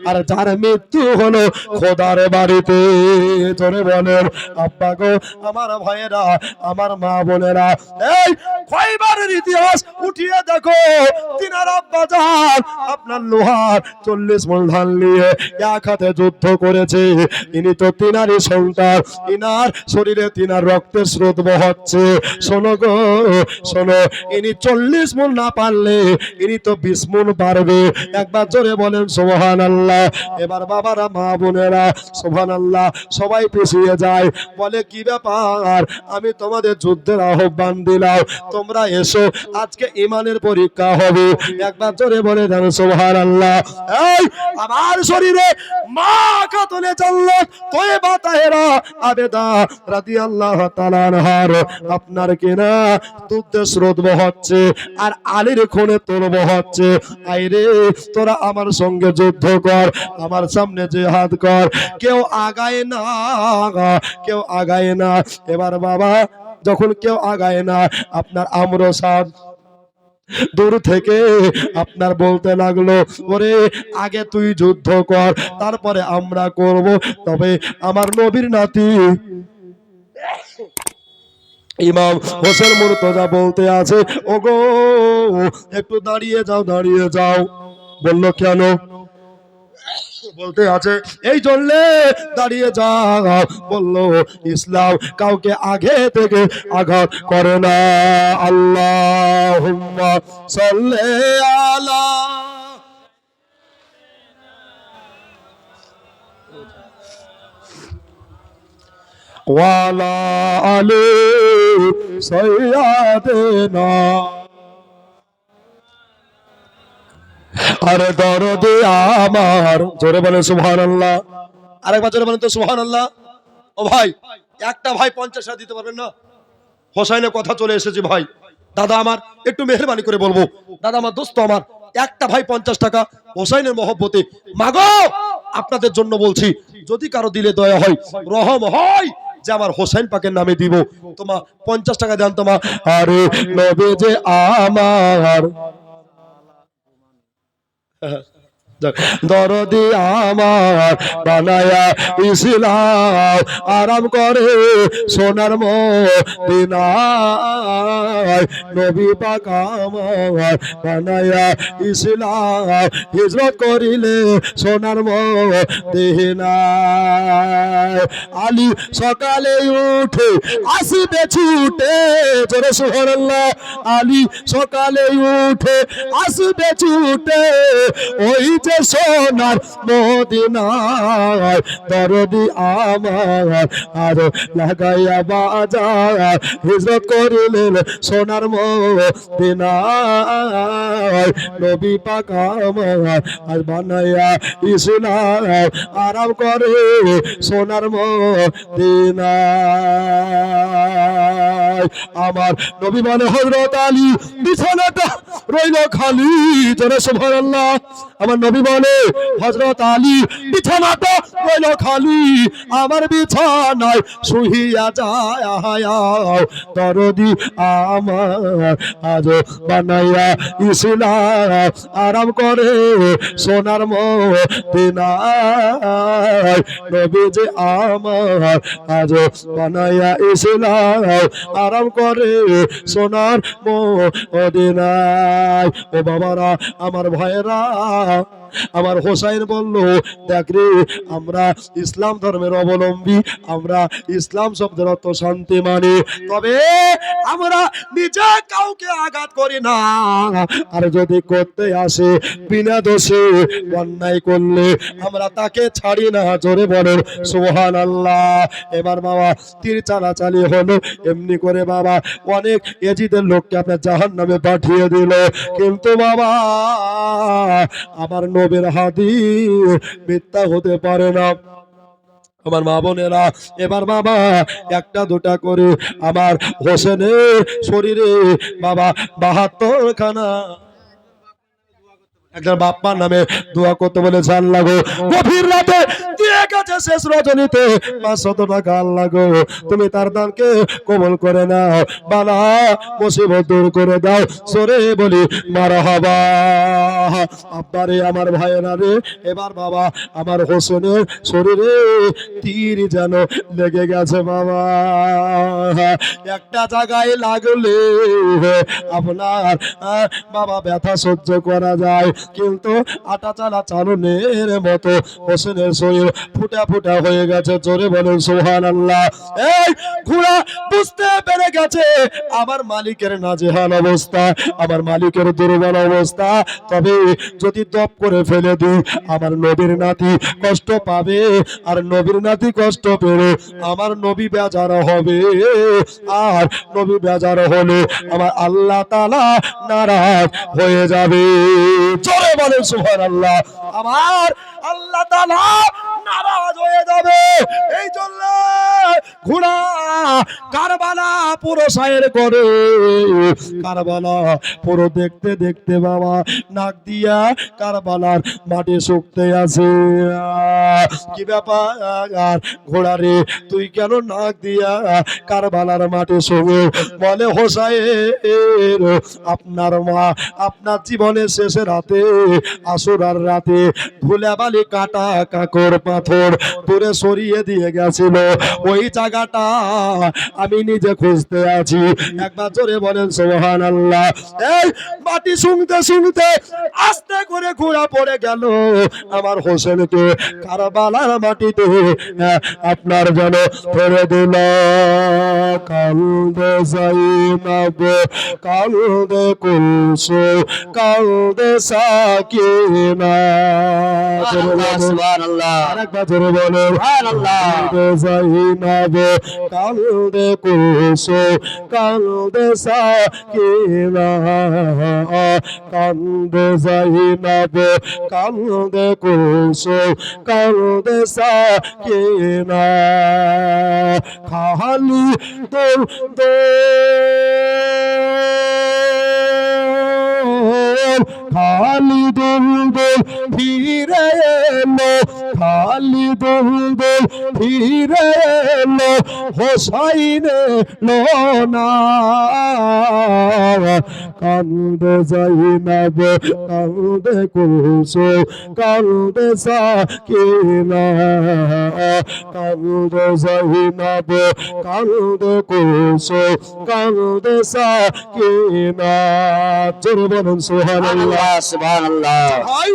আর যার মৃত্যু হলো খোদার বাড়িতে। জোরে বলেন আব্বা গো, আমার ভাইয়েরা, আমার মা বোনেরা, এই খয়বারের ইতিহাস উঠিয়ে দেখো, তিনার আব্বা জান আপনার লোহার 40 মণ ধান নিয়ে এক হাতে যুদ্ধ করেছে। ইনি তো তিনারই সন্তান, ইনার শরীরে তিনার রক্তের স্রোত বহচ্ছে। শোনো গো শোনো, ইনি 40 মণ না পারলে ইনি তো 20 মণ পারবে। একবার জোরে বলেন সুবহানাল্লাহ। এবার বাবারা, মা বোনেরা সুবহানাল্লাহ সবাই পিছিয়ে যায়, বলে কি ব্যাপার, আমি তোমাদের যুদ্ধের আহ্বান দিলাম, তোমরা এসো, আজকে ইমানের পরীক্ষা হবে। একবার জোরে বলে দেন সুবহানাল্লাহ। এই আমার শরীরে মা খাতুনে জান্নাত তয়্যিবা তাহেরা আবেদা রাদিয়াল্লাহু তাআলা আনহার আপনার কিনা দুধের স্রোত বহচ্ছে আর আলীর খুনে তোর বহচ্ছে। আইরে তোরা আমার সঙ্গে যুদ্ধ কর, আমার সামনে জিহাদ কর। কেউ আগায় না, কেউ আগায় না। এবার বাবা যখন কেউ আগায় না, আপনার আমর সাদ দূর থেকে আপনার বলতে লাগলো, ওরে আগে তুই যুদ্ধ কর, তারপরে আমরা করব। তবে আমার নবীর নাতি ইমাম হোসেন মুর্তজা বলতে আছে, ওগো একটু দাঁড়িয়ে যাও, দাঁড়িয়ে যাও। বললো কেন? বলতে আছে এই জন্যে দাঁড়িয়ে যাও। বললো ইসলাম কাউকে আগে থেকে আঘাত করে না। আল্লাহুম্মা সাল্লি আলা ওয়ালা আলি সাইয়্যিদিনা। আরে দরদে আমার, জোরে বলেন সুবহানাল্লাহ। আরেকবার জোরে বলেন তো সুবহানাল্লাহ। ও ভাই, একটা ভাই 50 টাকা দিতে পারবেন না? হোসাইনের কথা চলে এসেছে ভাই। দাদা আমার একটু মেহেরবানি করে বলবো, দাদা আমার দোস্ত আমার, একটা ভাই 50 টাকা হোসাইনের মহব্বতে মাগো আপনাদের জন্য বলছি, যদি কারো দিলে দয়া হয়, রহম হয় যে আমার হোসেন পাকের নামে দিব, তোমার 50 টাকা দেন তোমার। আরে নবী যে আমার দরদি আমার বানায়া ইসলাম আরাম করে সোনার মদিনায়। নবী পাক আমার বানায়া ইসলাম হিজরত করিলে সোনার মদিনায়। আলী সকালে উঠে আসিবে ছুটে, জোরে সুবহানাল্লাহ। আলী সকালে উঠে আসিবে ছুটে, ওই যে সোনার মদিনায়। দরদি আমার আর লাগাইয়া বাজার হিজরত করিলেন সোনার মদিনায়। নবী পাক আমার আর বানাইয়া ইসলাম আরাম করে সোনার মদিনায়। আমার নবী মানে হযরত আলী বিছানাটা রইল খালি, জোরে সুবহানাল্লাহ। আমার নবী বলে হযরত আলী বিছানাটা রইল খালি, আমার বিছানায় শুইয়া যায়। দরদি আমার আজ বানাইয়া ইসলাম আরাম করে সোনার মদিনায়। নবী যে আমার আজ বানাইয়া ইসলাম আরাম করে সোনার মদিনায়। ও বাবারা, আমার ভাইয়েরা, আমার হোসাইন বলল, দেখ রে, আমরা ইসলাম ধর্মের অবলম্বী, আমরা ইসলাম শব্দের অর্থ শান্তি মানি, তবে আমরা নিজে কাউকে আঘাত করি না। আর যদি করতে আসে বিনা দোষে অন্যায় করলে আমরা তাকে ছাড়ি না। জোরে বলেন সুবহানাল্লাহ। এবার বাবা তীর চালাচালি হলো, এমনি করে বাবা অনেক এজিদের লোককে আপনার জাহান্নামে পাঠিয়ে দিল। কিন্তু বাবা আমার নবীর হাদিস মিথ্যা হতে পারে না। আমার মা বোনেরা, এবার বাবা একটা দুটা করে আমার হোসেনের শরীরে বাবা 72 খানা একজন বাপ্পার নামে দোয়া করতে বলেছে। আল্লাহ গো, গভীর রাতে দিয়ে গেছে শেষ রজনীতে 500 টাকা, আল্লাহ গো তুমি তার দানকে কবুল করে নাও, বালা মুসিবত দূর করে দাও। সরে বলি মারহাবা। আব্বারে, আমার ভাইয়েরা রে, এবার বাবা আমার হোসেনের শরীরে তীর যেন লেগে গেছে বাবা। একটা জায়গায় লাগলে আপনার বাবা ব্যথা সহ্য করা যায়, কিন্তু আটা চালা চালনের মতো হোসেনের শরীর ফুটা ফুটা হয়ে গেছে। জোরে বলেন সুবহানাল্লাহ। এই ঘোড়া বুঝতে পেরে গেল গেছে আমার মালিকের নাজেহাল অবস্থা, আমার মালিকের দুর্বল অবস্থা, তবে যদি দপ করে ফেলে দিই আমার নবীর নাতি কষ্ট পাবে, আর নবীর নাতি কষ্ট পেলে আমার নবী বেজার হবে, আর নবী বেজার হলে আমার আল্লাহ তাআলা নারাজ হয়ে যাবে। জোরে বলেন সুবহানাল্লাহ। আমার আল্লাহ তাআলা নারাজ হয়ে যাবে। এই জন্য ঘোড়া কারবালা পুরো সায়ের করে, কারবালা পুরো দেখতে দেখতে বাবা নাক দিয়া কারবালার মাটি শুকতে আছে। কি ব্যাপার ঘোড়া রে, তুই কেন নাক দিয়া কারবালার মাটি শুকে? বলে হোসাইন, আপনার মা আপনার জীবনের শেষের রাতে, আসুরার রাতে ধুলাবালি কাটা কাকর পাথর দূরে সরিয়ে দিয়ে গেছিল, ওই জায়গাটা আমি নিজে খুঁজতে আছি। একবার জোরে বলেন সুবহানাল্লাহ। এই মাটি শুনতে শুনতে আস্তে করে ঘোড়া পড়ে গেল আমার হোসেনকে কারবালার মাটিতে আপনার জন্য ফেলে দিল। কালদে যাইনাব কালদে কুলসু কালদে সাকিনা। সুবহানাল্লাহ, আরেকবার জোরে বলেন সুবহানাল্লাহ। কালদে যাইনাব কালদে কুলসু কালদে সাকিনা, কালদে যাইনাব কালদে কুলসু কালদে সাকিনা। খালি দোল দোল খালি দোল দোল ফিরে এলো, খালি দোল দোল ফিরে এলো হোসাইন লোনা। কান্দে যাইনাব কান্দে কুলসু কান্দে সাকিনা, কান্দে যাইনাব কান্দে কুলসু কান্দে সাকিনা। জোরে বলুন সুবহানাল্লাহ। সুবহানাল্লাহ। ভাই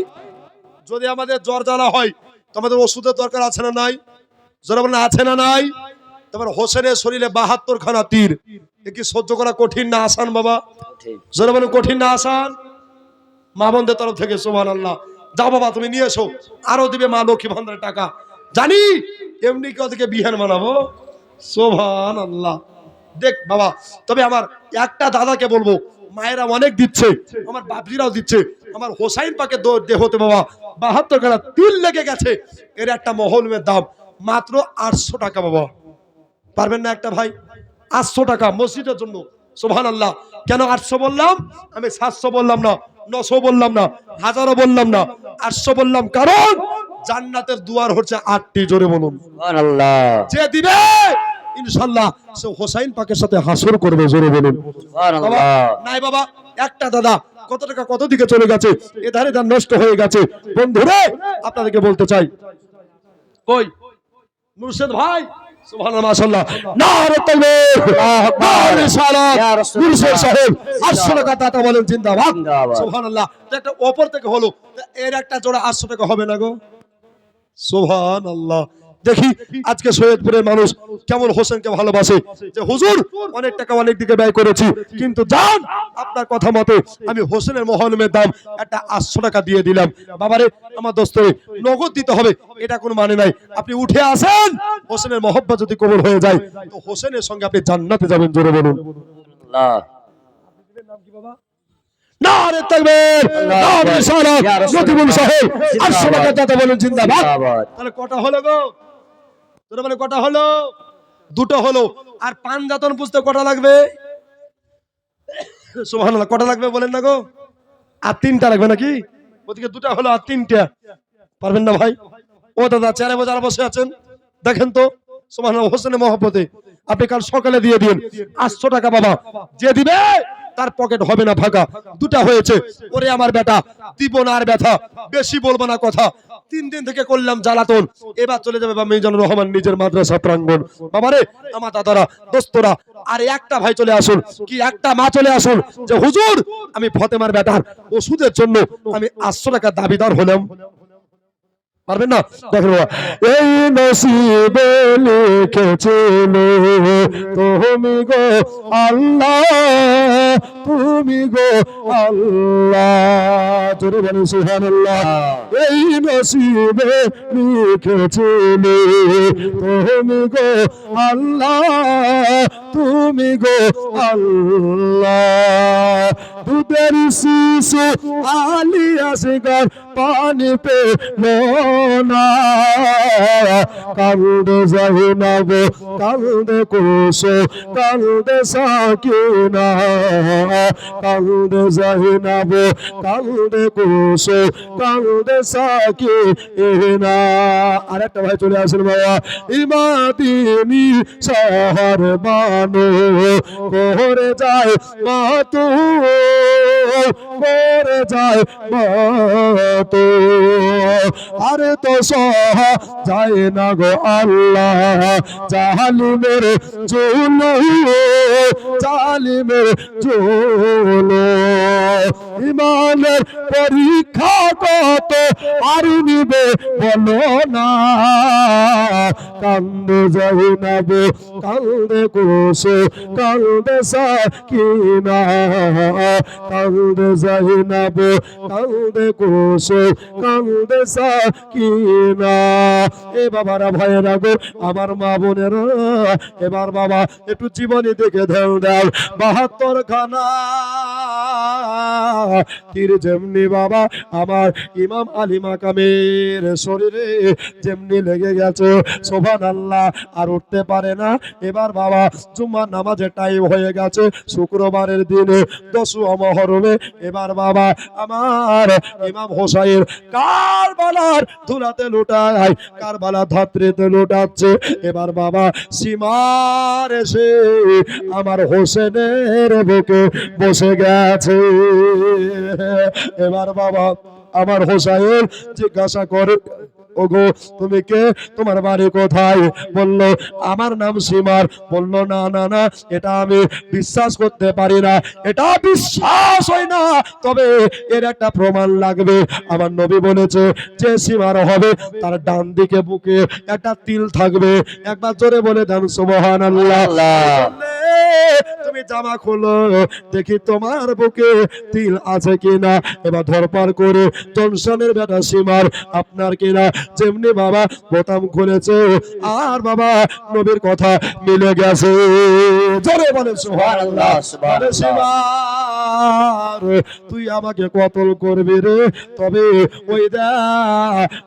যদি আমাদের জ্বর জ্বালা হয় তো আমাদের ওষুধের দরকার আছে না নাই? জোরে বলেন আছে না নাই? তারপর হোসেনের শরীরে 72 খানা তীর, এ কি সহ্য করা কঠিন না আসান বাবা? জোরে বলেন কঠিন না আসান? মা বোনদের তরফ থেকে সুবহানাল্লাহ। যাও বাবা তুমি নিয়ে এসো, আরো দিবে মা লক্ষ্মী ভান্ডারের টাকা, জানি এমনি কি ওদেরকে বিহান বানাবো। সুবহানাল্লাহ। দেখ বাবা, তবে আমার একটা দাদাকে বলবো, মায়েরা অনেক দিচ্ছে, আমার বাপজিরাও দিচ্ছে, আমার হোসাইন পাকে দেহতে বাবা 72 খানা তীর লেগে গেছে, এর একটা মহলমের দাম মাত্র 800 টাকা। বাবা পারবেন না একটা ভাই? 800 টাকা মসজিদের জন্য। সুবহানাল্লাহ। কেন 800 বললাম? আমি 700 বললাম না, 900 বললাম না, 1000ও বললাম না, 800 বললাম, কারণ জান্নাতের দুয়ার হচ্ছে 8টি। জোরে বলুন সুবহানাল্লাহ। যে দিবে ইনশাআল্লাহ সে হোসাইন পাকের সাথে হাসর করবে। জোরে বলুন সুবহানাল্লাহ। নাই বাবা একটা দাদা কত টাকা কত দিকে চলে গেছে, এধারে ধান নষ্ট হয়ে গেছে। বন্ধুরে আপনাদেরকে বলতে চাই, কই মুর্শিদ ভাই সুবহানাল্লাহ মাশাআল্লাহ নারে তাকবীর নারে রিসালাত ইয়া রাসূলুল্লাহ। মুর্শিদ সাহেব 800 টাকা দাতা বলেন জিন্দাবাদ জিন্দাবাদ। সুবহানাল্লাহ। তো একটা ওপর থেকে হলো, তো এর একটা জোড়া 800 টাকা হবে না গো? সুবহানাল্লাহ। দেখি আজকে সৈয়দপুরের মানুষ কেমন হোসেনকে ভালোবাসে, যে হুজুর অনেক টাকা অনেক দিকে ব্যয় করেছি, কিন্তু জান আপনার কথা মতে আমি হোসেনের মহলমের দাম একটা 800 টাকা দিয়ে দিলাম। বাবারে আমার দোস্তরে নগদ দিতে হবে এটা কোনো মানে নাই। আপনি উঠে আসেন, হোসেনের মহব্বত যদি কবুল হয়ে যায় তো হোসেনের সঙ্গে আপনি জান্নাতে যাবেন। জোরে বলুন আল্লাহ। নারে তাকবীর নারে রিসালাত নতিবুল সাহেব 800 টাকা দাতা বলেন জিন্দাবাদ। জিন্দাবাদ। তাহলে কটা হলো গো? তোরা বলে কটা হলো? দুটো হলো। আর পান জাতন পুষতে কটা লাগবে? সুবহানাল্লাহ। কটা লাগবে বলেন না গো? আর 3টা লাগবে নাকি? ওদিকে 2টা হলো আর 3টা পারবেন না ভাই? ও দাদা চেয়ারে যারা বসে আছেন দেখেন তো সুবহানাল্লাহ, হোসেনের মহব্বতে আপনি কাল সকালে দিয়ে দিন 800 টাকা। বাবা যে দিবে তার পকেট হবে না ফাঁকা। 2টা হয়েছে। ওরে আমার বেটা দিব না আর ব্যথা, বেশি বলবো না কথা। 3 দিন থেকে করলাম জ্বালাতন, এবার চলে যাবে বা মিজানুর রহমান নিজের মাদ্রাসা প্রাঙ্গণ। বাবারে আমার দাদারা দোস্তরা, আর একটা ভাই চলে আসুন, কি একটা মা চলে আসুন, যে হুজুর আমি ফতেমার বেটার ওষুধের জন্য আমি 800 টাকা দাবিদার হলাম। পারবেন না? দেখেন বাবা, এই নসিবে লিখেছিল তুমি গো আল্লাহ, তুমি গো আল্লাহ, জোরে বলেন সুবহানাল্লাহ। এই নসিবে লিখেছিল তুমি গো আল্লাহ, তুমি গো আল্লাহ। দুধের শিশু আলিয়া সিগার পানি পেলো না, কান্দে জাহিনাব, কান্দে কুসো, কান্দে সাকিনা, কান্দে জাহিনাব, কান্দে কুসো, কান্দে সাকিনা। আরেকটা ভাই চলে আসেন বাবা, ইমাদিনী শহর বানো করে যায় মাতু, করে যায় মাতু, আরে তো সহ যায় না গো আল্লাহ, জালিমের জুলু, জালিমের জুলু। ইমানের পরীক্ষা কত আর নিবে বলো না, কান্দে জাহিনাব, কান্দে কুসো, কান্দে সাকিনা, কান্দে জাহিনাব, কান্দে কুসো, কান্দে সাকিনা। এ বাবারা ভাইয়েরা গো, আমার মা বোনেরা, এবার বাবা একটু জীবনী দেখে ধ্যান দাও। ৭২ খানা তীর যেমনি বাবা আমার ইমাম আলী মাকামের শরীরে যেমনি লেগে গেছে, সুবহানাল্লাহ, আর উঠতে পারে না। এবার বাবা জুম্মার নামাজের টাইম হয়ে গেছে, শুক্রবারের দিনে 10 মহরমে। এবার বাবা আমার ইমাম হোসাইন কারবালার ধুলাতে লুটায়, কারবালা ধাত্রীতে লুটাচ্ছে। এবার বাবা সীমার এসে আমার হোসেনের বুকে বসে গেছে। এবার বাবা আমার হোসাইন জিজ্ঞাসা করে, ওগো তুমি কে, তোমার বাড়ি কোথায়? বলল আমার নাম সীমার। বলল না না না, এটা আমি বিশ্বাস করতে পারি না, এটা বিশ্বাস হয় না, তবে এর একটা প্রমাণ লাগবে। আমার নবী বলেছে যে সীমার হবে তার ডান দিকে বুকে একটা তিল থাকবে। একবার জোরে বলে দেন সুবহানাল্লাহ। তুমি জামা খোলো দেখি তোমার বুকে তিল আছে কিনা। এবার ধরপার করে জনসনের বেটা সীমার আপনার কিনা, যেমনি বাবা বোতাম খুলেছে আর বাবা নবীর কথা মিলে গেছে। জোরে বলে সুবহানাল্লাহ। সীমার তুই আমাকে কতল করবি রে, তবে ওই দা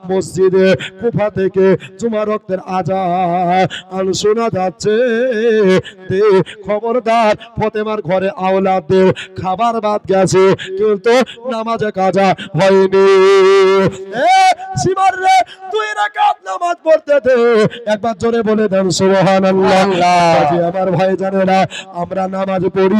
মসজিদে কুফা থেকে জুমা রক্তের আজান শোনা যাচ্ছে, খবরদার ফতেমার ঘরে আওলাদদের খাবার বাদ গেছে কিন্তু নামাজে কাজা হয়নি। সীমার রে তুই রাকাত নামাজ পড়তে দে, একবার জোরে বলে দেন সুবহানাল্লাহ। আমার ভাই জানেরা আমরা নামাজ পড়ি